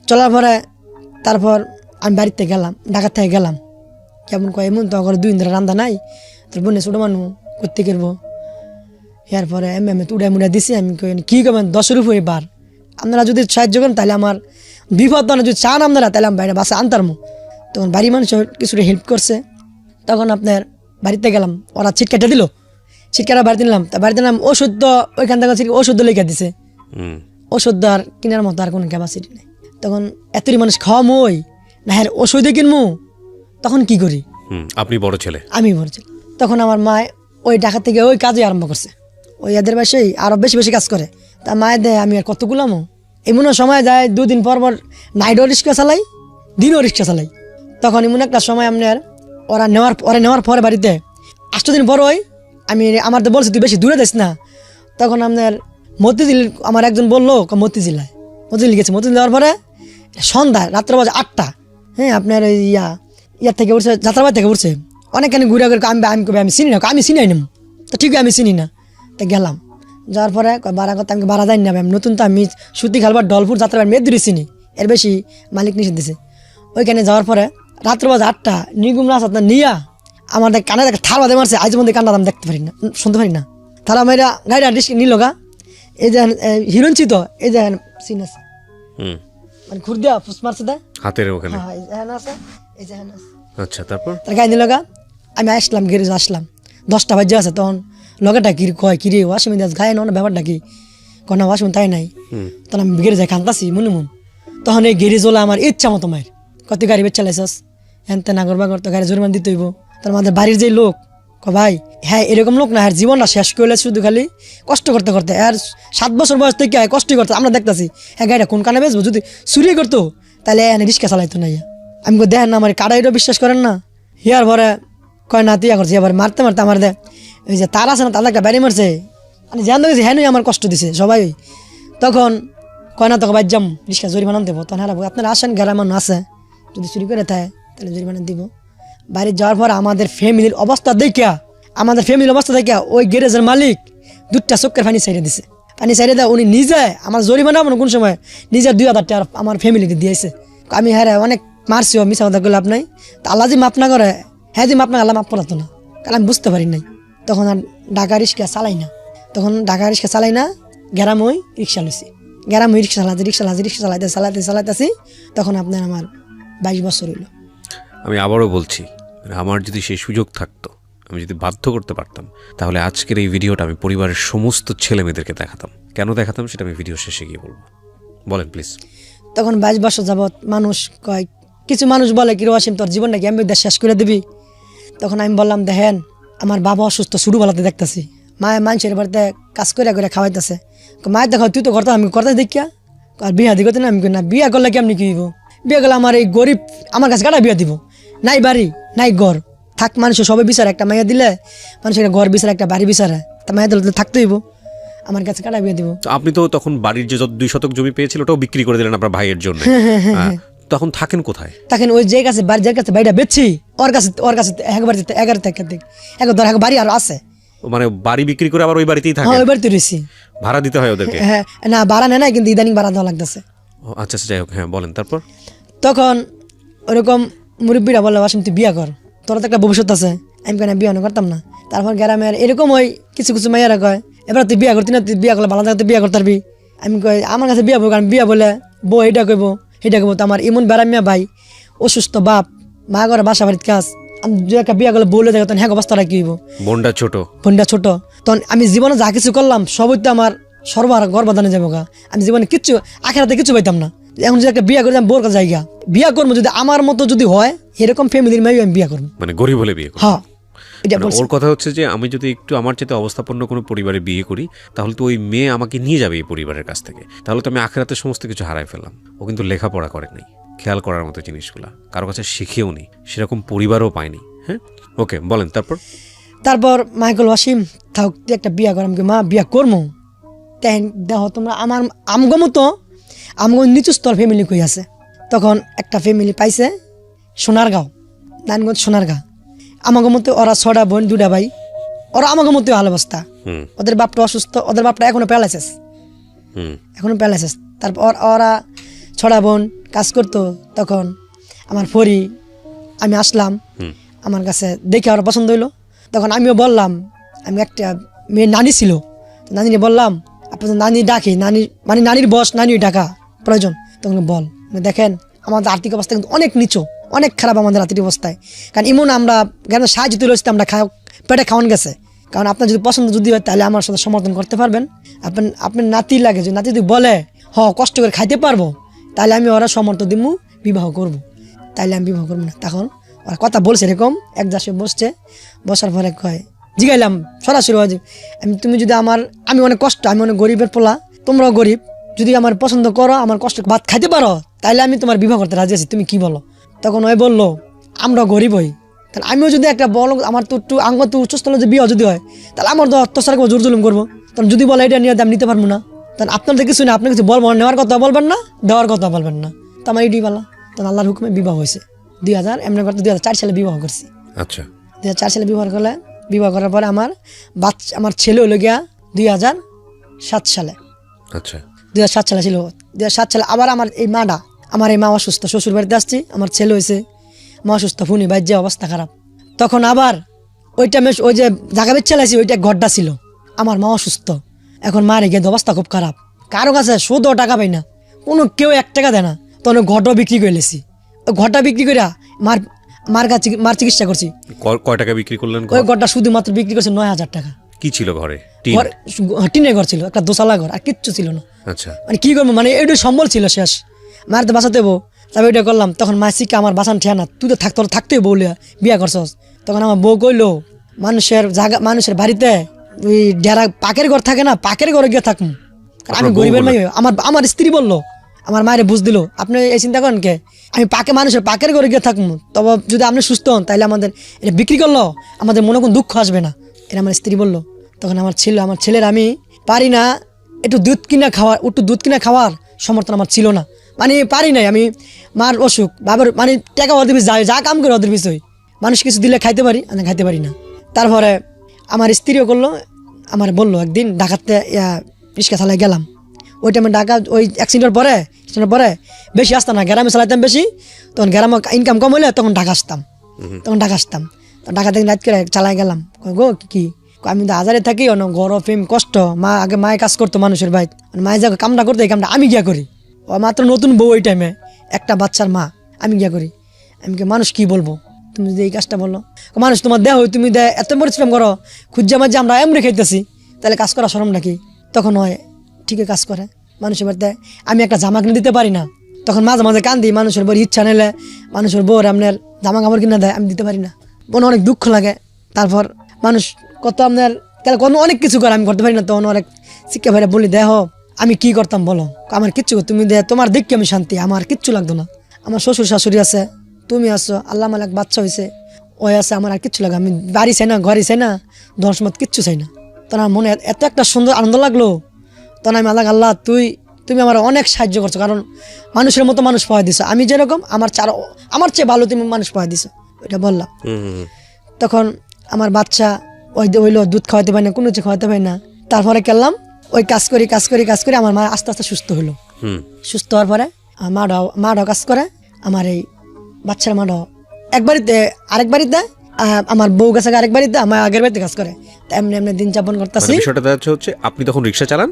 চলার পরে তারপর আমি বাড়িতে গেলাম, ঢাকার থেকে গেলাম। কেমন কয় এমন তো ঘরে 2 দিন ধরে রান্না নাই, তোর বোনে ছোটো মানুষ করতে করবো। এরপরে উড়াই মুড়াই দিছি। আমি কি করবেন 10 রুপি বার, আপনারা যদি সাহায্য করেন তাহলে আমার বিপদ না, যদি চান আপনারা তাহলে আমি বাইরে বাসা আনতারমো। তখন বাড়ির মানুষ কিছুটা হেল্প করছে। তখন আপনার বাড়িতে গেলাম, ওরা ছিট কেটে দিল, ছিট কাটা বাড়িতে নিলাম। তা বাড়িতে নিলাম ওষুধ, ওইখান থেকে ওষুধ লেখা দিছে। ওষুধ আর কেনার মতো আর কোনো ক্যাপাসিটি নেই। তখন এতই মানুষ খাওয়ামো ওই না, হ্যাঁ ওষুধে কিনবো। তখন কি করি, আপনি বড় ছেলে, আমি বড় ছেলে। তখন আমার মা ওই ঢাকা থেকে ওই কাজই আরম্ভ করছে, ওই এদের বাসায় আরো বেশি বেশি কাজ করে। তা মায়ের দেয়, আমি আর কত গুলামো। এমনও সময় যায় 2 দিন পর নাইটও রিক্সা চালাই, দিনও রিক্সা চালাই। তখন এমন একটা সময় আপনার ওরা নেওয়ার পরে বাড়িতে 8 দিন পর ওই আমার তো বলছে তুই বেশি দূরে যাস না। তখন আপনার মতিঝিল আমার একজন বললো মতিঝিল গেছে। মতিঝিল যাওয়ার পরে সন্ধ্যা রাত্র বাজে 8টা। হ্যাঁ, আপনার ওই ইয়ার থেকে উঠছে, যাত্রাবাড়ি থেকে উঠছে। অনেকখানি ঘুরে ঘুরে আমি চিনি না, আমি চিনাই না। তো ঠিক আমি চিনি না। তা গেলাম, যাওয়ার পরে বাড়া কথা আমি বাড়া যাই না, আমি নতুন তো, আমি সুতি খালবার ডলপুর যাত্রাবাড়ি মেদুরি চিনি, এর বেশি মালিক নিষেধ দিছে। ওইখানে যাওয়ার পরে রাত্র বাজে 8টা নিগুম রাস আপনার নিয়া আমাদের কানে একটা থাল বাদে মারছে, আজ মধ্যে কান্না আমি দেখতে পারি না, শুনতে পারি না। থালা মেয়েরা গাড়িটা নিল গা, এই যে হিরোইন ছিল, এই যে সিন আছে মানে ঘুর দেওয়া ফুস মারছে দা হাতের ওখানে। হ্যাঁ এই যে আছে, এই যে আছে। আচ্ছা, তারপর তার গায়ে নিল গা, আমি আসলাম গ্যারেজ আসলাম 10টা বাজে আছে। তখন লগেটা কি কয় কিরে ওয়াশমিন দাস গায়ে না ব্যাপারটা কি কনা ওয়াশমিন তাই নাই। তখন আমি গ্যারেজে কান্দাছি মনে মন। তখন এই গ্যারেজ ওলা আমার ইচ্ছা মতো মায়ের কত গাড়ি বেচ চালাইছস হ্যাঁ নাগর বাগর, তো গাড়ি জরিমানা দিতে হইব। তার আমাদের বাড়ির যে লোক ভাই হ্যাঁ এরকম লোক না, আর জীবনটা শেষ করলে শুধু খালি কষ্ট করতে করতে, আর 7 বছর বয়স থেকে কষ্ট করতে আমরা দেখতেছি। হ্যাঁ গাড়িটা কোন কানে বেচবো, যদি চুরি করতো তাহলে এনে রিক্সা চালাইতো না। আমি দেখেন না আমার কাটাইটা বিশ্বাস করেন না। হিয়ার ভরে কয় না তিয়া করছে, এবার মারতে মারতে আমার দেখ ওই যে তার আছে না, তার একটা বাড়ি মারছে, মানে জানতে গেছি হ্যাঁ আমার কষ্ট দিছে সবাই। তখন কয় না তোকে বাইর যাম রিক্সা জরিমানা দেবো। তখন হ্যাঁ আপনারা আসেন গ্রামের আছে, যদি চুরি করে থাকে তাহলে জরিমানা দিব। বাইরে যাওয়ার পর আমাদের ফ্যামিলির অবস্থা দেখিয়া, ওই গ্যারেজের মালিক 2টা চোখের পানি ছাইড়ে দিছে। পানি ছাইড়ে দেয় উনি নিজে আমার জরিমানা কোন সময় নিজে 2000 টাকা আমার ফ্যামিলিকে দিয়েছে। আমি হ্যাঁ অনেক মারছিও, মিশা কথা করলে আপনাই তা আল্লাহ যে মাপ না করে, হ্যাঁ যে মাপ না আল্লাহ মাপ করাতো না, কারণ আমি বুঝতে পারি নাই। তখন আর ঢাকা রিক্সা চালাই না, গ্রাম ওই রিক্সা লইছি, গ্রাম ওই রিক্সা চালাইতেছি। তখন আপনার আমার 22 বছর হইল। আমি আবারও বলছি, আমার যদি সেই সুযোগ থাকতো, আমি যদি বাধ্য করতে পারতাম, তাহলে আজকের এই ভিডিওটা আমি পরিবারের সমস্ত ছেলে মেয়েদেরকে দেখাতাম। কেন দেখাতাম সেটা আমি ভিডিও শেষে গিয়ে বলবো। বলেন প্লিজ। তখন 22 বছর যাবৎ মানুষ কয়, কিছু মানুষ বলে কি ওয়াসিম তোর জীবনটা কি এমবিবিএস শেষ করে দিবি। তখন আমি বললাম দেখেন আমার বাবা অসুস্থ, ছোটবেলাতে দেখতেছি, মায়ের মানুষের বাড়িতে কাজ করে খাওয়াইতেছে, মায়ের দেখা তুই তো করতে, আমি করতে দেখিয়া আর বিয়া দিগতে না। আমি না বিয়া করলে কি আপনি কি হইব, বিয়া করলে আমার এই গরিব আমার কাছে কাটা বিয়া দিব, নাই বাড়ি নাই ঘর থাক, মানুষের সবাই বিচারে একটা মাইয়া দিলে মানুষের একটা ঘর বিচারে একটা বাড়ি বিচারে, তা মাইয়া দিলে থাকতে হইব, আমার কাছে কাটা বিয়া দিব। আপনি তো তখন বাড়ির যে 2 শতক জমি পেয়েছিল ওটাও বিক্রি করে দিলেন আপনার ভাইয়ের জন্য। তখন থাকেন কোথায়? থাকেন ওই যে কাছে বাড়িটা বেচছি, ওর কাছে একবার 11 থেকে বাড়ি আর আছে, মানে বাড়ি বিক্রি করে আবার ওই বাড়িতেই থাকে? হ্যাঁ ওই বাড়িতে রয়েছি। ভাড়া দিতে হয় ওদেরকে? হ্যাঁ না ভাড়া নেয় না, কিন্তু ইদানিং ভাড়া দেওয়া লাগতেছে। আচ্ছা যাই হোক, হ্যাঁ বলেন তারপর। তখন ওরকম মুরব্বীরা বললো ওয়াসিম তুই বিয়া কর, তোর তো একটা ভবিষ্যৎ আছে। আমি কেন বিয়া করতাম না। তারপর গ্রামের এরকম ওই কিছু মাইয়ারা কয় এবার তুই বিয়া করতি না, তুই বিয়া করলে ভালো থাকতে বিয়া করতে পারবি। আমি কই আমার কাছে বিয়া বউ, কারণ বিয়া বলে বউ এটা কইব তো আমার এমন বেড়ামিয়া ভাই অসুস্থ বাপ, মা ঘরে বাসা বাড়িতে কাজ, আমি দু একটা বিয়া করলে বলে দেখো তখন হ্যাঁ অবস্থাটা কি হইব। বোনটা ছোট তখন আমি জীবনে যা কিছু করলাম সবই তো আমার সর্বহারা গর্বদানে যাবো গা। আমি জীবনে কিচ্ছু আখেরাতে কিছু পাইতাম না। এখন যদি একটা বিয়া করে বোর কাছে জায়গা বিয়া করবো, যদি আমার মতো যদি হয় এরকম ফ্যামিলির মেয়ে আমি বিয়া করবো, মানে গরিব হলে বিয়ে করবো। হ্যাঁ ওর কথা হচ্ছে যে আমি যদি একটু আমার চেয়ে অবস্থাপন্ন কোনো পরিবারে বিয়ে করি তাহলে তো ওই মেয়ে আমাকে নিয়ে যাবে এই পরিবারের কাছ থেকে, তাহলে তো আমি আখেরাতে সমস্ত কিছু হারাই ফেললাম। ও কিন্তু লেখাপড়া করেনি, খেয়াল করার মতো জিনিসগুলা কারো কাছে শিখেও নি, সেরকম পরিবারও পায়নি। হ্যাঁ ওকে বলেন তারপর। মাইকেল ওয়াসিম থাক একটা বিয়া কর, আমি মা বিয়া করবো। তাই দেখো তোমরা আমার আমগো নিচু স্তর ফ্যামিলি কই আছে। তখন একটা ফ্যামিলি পাইছে সোনারগাঁও, নারায়ণগঞ্জ সোনারগাঁ। আমাকে মতে ওরা 6টা বোন 2টা ভাই, ওরা আমাকে মতে ভালো অবস্থা। ওদের বাপটা অসুস্থ, ওদের বাপটা এখনো প্যারালাইসিস। তারপর ওরা 6টা বোন কাজ করতো। তখন আমার পরি আমি আসলাম, আমার কাছে দেখে ওরা পছন্দ হইলো। তখন আমিও বললাম, আমি একটা মেয়ের নানি ছিল, নানিকে বললাম আপনার নানি ডাকি, নানি মানে নানির বস, নানি ডাকা প্রয়োজন। তখন বল দেখেন আমাদের আর্থিক অবস্থা কিন্তু অনেক নিচু, অনেক খারাপ আমাদের আর্থিক অবস্থায়, কারণ এমন আমরা গ্রামে সাহায্য তুলে হচ্ছে, আমরা পেটে খাওয়ান গেছে। কারণ আপনার যদি পছন্দ যদি হয় তাহলে আমার সাথে সমর্থন করতে পারবেন। আপনার নাতি লাগে, যদি নাতি যদি বলে কষ্ট করে খাইতে পারবো তাহলে আমি ওরা সমর্থন দিব, বিবাহ করব। তাইলে আমি বিবাহ করবো না। তখন ওরা কথা বলছে এরকম, এক জাসে বসছে, বসার পরে কয় জিগাইলাম সরাসরি তুমি যদি আমি অনেক কষ্ট, আমি অনেক গরিবের পোলা, তোমরাও গরিব, যদি আমার পছন্দ করো, আমার কষ্ট ভাত খাইতে পারো, তাহলে আমি তোমার বিবাহ করতে রাজি আছি, তুমি কি বলো? তখন ওই বললো আমরা গরিব হই, তাহলে আমিও যদি একটা বড় আমার তো একটু আঙ্গ তো উচ্চস্থলে যে বিয়ে যদি হয় তাহলে আমার তো অত্যাচার করবো, জোর জুলুম করবো। তখন যদি বলে এটা নিয়ে আমি নিতে পারবো না, তখন আপনাদের কিছু না, আপনি কিছু বলবো, নেওয়ার কথা বলবেন না, দেওয়ার কথা বলবেন না। তো আমার এটি বলা, তখন আল্লাহর হুকুমে বিবাহ হয়েছে 2000 এমনি করতে 2004 সালে বিবাহ করছি। আচ্ছা 2004 সালে বিবাহ করার পরে আমার ছেলে হলো গিয়া 2007 সালে। আচ্ছা 2007 সালে ছিল। 2007 সালে আবার আমার এই মাটা আমার এই মা অসুস্থ, শ্বশুর বাড়িতে আসছি, আমার ছেলে হয়েছে, মা অসুস্থ, ফোনে বাইর যে অবস্থা খারাপ। তখন আবার ওই টাইমে ওই যে জায়গা বেচে লাইছি, ওইটা ঘরটা ছিল, আমার মা অসুস্থ, এখন মারে গিয়ে অবস্থা খুব খারাপ, কারো কাছে শুধু টাকা পাই না, কোনো কেউ 1 টাকা দেয় না। তখন ওই ঘরটাও বিক্রি করে লেছি, ওই ঘরটা বিক্রি করে মার চিকিৎসা করছি। কয় টাকা বিক্রি করলেন? ওই ঘরটা শুধুমাত্র বিক্রি করছে 9,000 টাকা। কি ছিল ঘরে? ঘর টিনের ঘর ছিল, একটা দোতলা ঘর, আর কিচ্ছু ছিল না। আচ্ছা, মানে কি করবো, মানে এইটা সম্বল ছিল শেষ, মায়ের তো বাঁচাতে হবো, তবে ওইটা করলাম। তখন মা শিখা আমার বাঁচান ঠিয়া না, তুই তো থাকতেই বলে বিয়া করছস। তখন আমার বউ কইলো, মানুষের জায়গা, মানুষের বাড়িতে ওই ডেরা পাকের ঘর থাকে না, পাকের ঘরে গিয়ে থাকুন, আমি গরিবের মেয়ে। আমার স্ত্রী বললো, আমার মায়ের বুঝ দিল, আপনি এই চিন্তা করেন কে, আমি মানুষের পাকের ঘরে গিয়ে থাকবো, তবে যদি আপনি সুস্থ হন তাহলে আমাদের এটা বিক্রি করলো আমাদের মনে কোনো দুঃখ আসবে না, এটা আমার স্ত্রী বললো। তখন আমার ছেলের আমি পারি না একটু দুধ কিনা খাওয়ার সমর্থন আমার ছিল না, মানে পারি নাই। আমি মার অসুখ, বাবার মানে টাকা ওদের পিছিয়ে যা কাম করে ওদের পিছিয়ে, মানুষ কিছু দিলে খাইতে পারি, আমি খাইতে পারি না। তারপরে আমার স্ত্রীও করলো, আমার বললো, একদিন ঢাকাতে রিক্সা চালাই গেলাম, ওই টাইমে ঢাকা ওই অ্যাক্সিডেন্টের পরে বেশি আসতাম না, গ্রামে চালাইতাম বেশি, তখন গ্রামে ইনকাম কম হইলে তখন ঢাকা আসতাম। ঢাকা থেকে রাত করে চালাই গেলাম, গো কি আমি তো হাজারে থাকি, গরম ফেম কষ্ট, আগে মায়ে কাজ করতো মানুষের বাইত, মায়ে যা কামটা করতো এই কামটা আমি গিয়া করি, ও মাত্র নতুন বউ ওই টাইমে, একটা বাচ্চার মা, আমি গিয়া করি। আমি মানুষ কি বলবো, তুমি যদি এই কাজটা বলো, মানুষ তোমার দেহ, তুমি এত পরিশ্রম করো, খুঁজা মাঝে আমরা এমনি খাইতেছি, তাহলে কাজ করা শরম নাকি? তখন হয় ঠিকই কাজ করে মানুষের বাড়িতে। আমি একটা জামা কিনে দিতে পারি না, তখন মাঝে মাঝে কান্দি, মানুষের বউ ইচ্ছা নিলে মানুষের বউ আপনার জামা কাপড় কিনে দেয়, আমি দিতে পারি না, মনে অনেক দুঃখ লাগে। তারপর মানুষ কত আপনার তাহলে কোনো অনেক কিছু করে আমি করতে পারি না, তখন অনেক শিক্ষা ভাইরা বলি, দেহ আমি কি করতাম বলো, আমার কিচ্ছু, তুমি তোমার দেখি আমি শান্তি, আমার কিচ্ছু লাগতো না। আমার শ্বশুর শাশুড়ি আছে, তুমি আছো, আল্লাহ মালাক বাচ্চা হয়েছে, ওই আছে, আমার আর কিচ্ছু লাগে, আমি বাড়ি চাই না, ঘরে চাই না, দশমত কিচ্ছু চাই না। তখন আমার মনে এত একটা সুন্দর আনন্দ লাগলো, তখন আমি আল্লাহ তুমি আমার অনেক সাহায্য করছো, কারণ মানুষের মতো মানুষ পাওয়া দিছো, আমি যেরকম আমার চেয়ে ভালো তুমি মানুষ পাওয়া দিছো, ওইটা বললাম। তখন আমার বাচ্চা হইলো, দুধ খাওয়াতে পারি না, কোনো কিছু খাওয়াতে পারি না। তারপরে করলাম ওই কাজ করি আমার মা আস্তে আস্তে সুস্থ হলো। সুস্থ হওয়ার পরে মাটাও কাজ করে, আমার এই বাচ্চার মাটাও এক বাড়িতে আরেক বাড়িতে, আমার বউ গেছে আরেক বাড়িতে, আমার আগের বাড়িতে কাজ করে, এমনি এমনি দিন যাপন করতেছি। বিষয়টা হচ্ছে আপনি তখন রিক্সা চালান,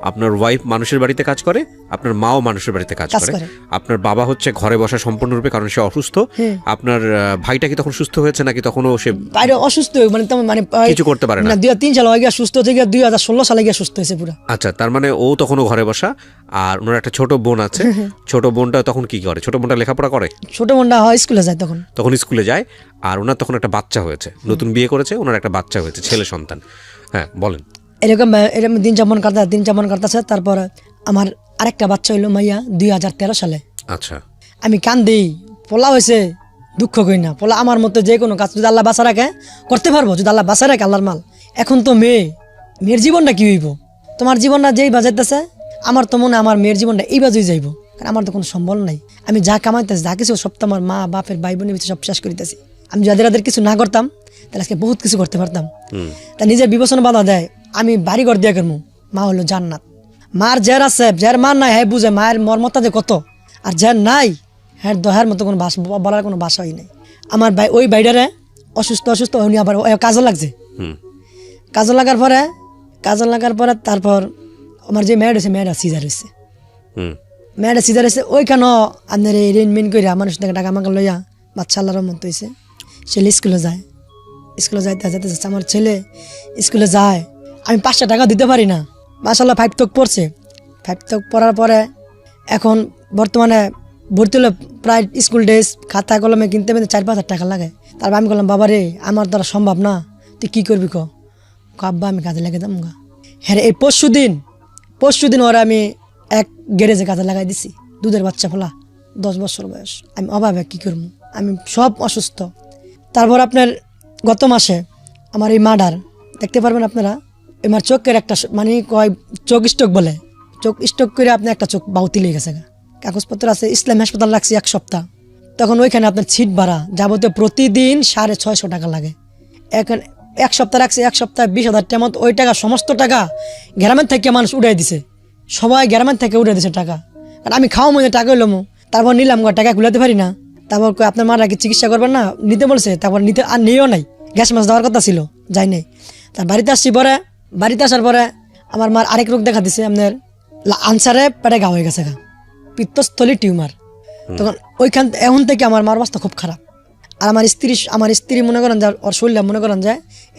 আপনার ওয়াইফ মানুষের বাড়িতে কাজ করে, আপনার মাও মানুষের বাড়িতে কাজ করে, আপনার বাবা হচ্ছে ঘরে বসা সম্পূর্ণরূপে, কারণ সে অসুস্থ। আপনার ভাইটা কি তখন সুস্থ হয়েছে নাকি তখনও সে বাইরে অসুস্থ, মানে কিছু করতে পারে না? 2-3 সাল হয়ে গিয়ে সুস্থ হয়ে গিয়ে 2016 সালে গিয়ে সুস্থ হয়েছে পুরো। আচ্ছা, তার মানে ও তখনও ঘরে বসা, আর ওনার একটা ছোট বোন আছে, ছোট বোনটা তখন কি করে? ছোট বোনটা লেখাপড়া করে? ছোট বোনটা স্কুলে যায়, তখন স্কুলে যায়, আর ওনার তখন একটা বাচ্চা হয়েছে, নতুন বিয়ে করেছে, ওনার একটা বাচ্চা হয়েছে, ছেলে সন্তান। হ্যাঁ, বলেন। এরকম দিন যাপন করতেছে। তারপর আমার আরেকটা বাচ্চা হইলো মাইয়া 2013 সালে। আচ্ছা, আমি কান্দি, পোলা হয়েছে, দুঃখ করি না, পোলা আমার মতো যে কোনো কাজ যদি আল্লাহ বাঁচা রাখে করতে পারবো, যদি আল্লাহ বাঁচা রাখে, আল্লাহর মাল। এখন তো মেয়ের জীবনটা কি হইব, তোমার জীবনটা যেই বাজাইতেছে, আমার তো মনে আমার মেয়ের জীবনটা এই বাজেই যাইব, কারণ আমার তো কোনো সম্বল নাই। আমি যা কামাইতেছি, যা কিছু, সব তো আমার মা বাপের ভাই বোনের সব শেষ করিতেছি। আমি যাদের কিছু না করতাম তাহলে আজকে বহুত কিছু করতে পারতাম। তা নিজের বিবেচনা বাধা দেয়, আমি বাড়ি ঘর দিয়া করবো, মা হলো জান্নাত। মার যার আছে, যার মার নাই, হ্যাঁ বুঝে মায়ের মর্মতা যে কত, আর যার নাই হ্যাঁ দহার মতো কোনো বলার কোনো ভাষাই নেই। আমার ওই বাইডারে অসুস্থ উনি আবার কাজে লাগছে, কাজে লাগার পরে তারপর আমার যে মেয়েটা হয়েছে, মেয়েটা সিজার হয়েছে, ওইখানেও আপনার এই রেনমেন করে মানুষ থেকে টাকা আমাকে লইয়া বাচ্চা আল্লাহর রহমত হয়েছে, ছেলে স্কুলে যাইতে আমার ছেলে স্কুলে যায়, আমি 500 টাকা দিতে পারি না। মাশাআল্লাহ 5 তক পড়ছে, 5 তক পড়ার পরে এখন বর্তমানে ভর্তি হলে প্রায় স্কুল ড্রেস খাতা কলমে কিনতে 4-5 টাকা লাগে। তারপর আমি বললাম, বাবা রে, আমার দ্বারা সম্ভব না, তুই কী করবি আব্বা আমি কাজে লাগে দাম গা। হ্যাঁ, এই পরশু দিন ওরা আমি এক গ্যারেজে কাজে লাগাই দিছি, দুধের বাচ্চা ফোলা, 10 বছর বয়স। আমি অভাবে কী করবো, আমি সব অসুস্থ। তারপর আপনার গত মাসে আমার এই মার্ডার দেখতে পারবেন আপনারা, আমার চোখের একটা মানে চোখ স্ট্রোক বলে, চোখ স্ট্রোক করে আপনি একটা চোখ বাউতি লেগে গেছে, কাগজপত্র আছে, ইসলাম হাসপাতাল লাগছে 1 সপ্তাহ। তখন ওইখানে আপনার ছিট ভাড়া যাবতীয় প্রতিদিন 650 টাকা লাগে। এখন 1 সপ্তাহ রাখছে, 1 সপ্তাহে 20,000 টাকা মতো, ওই টাকা সমস্ত টাকা গ্রামের থেকে মানুষ উড়াই দিছে, সবাই গ্রামের থেকে উড়ে দিছে টাকা। কারণ আমি খাওয়া মধ্যে টাকা হইলাম, তারপর নিলাম টাকা কুলাতে পারি না, তারপর কই আপনার মারা কি চিকিৎসা করবেন না, নিতে বলছে, তারপর নিতে আর নিয়েও নাই, গ্যাস মাছ দেওয়ার কথা ছিল, যাই নাই। তার বাড়িতে আসছি পরে, বাড়িতে আসার পরে আমার মার আরেক রোগ দেখা দিছে, আপনার আনসারে পেটে ঘা হয়ে গেছে, পিত্তস্থলী টিউমার। তখন ওইখান এখন থেকে আমার মার অবস্থা খুব খারাপ। আর আমার স্ত্রী মনে করেন যে ওর শরীর মনে করেন যে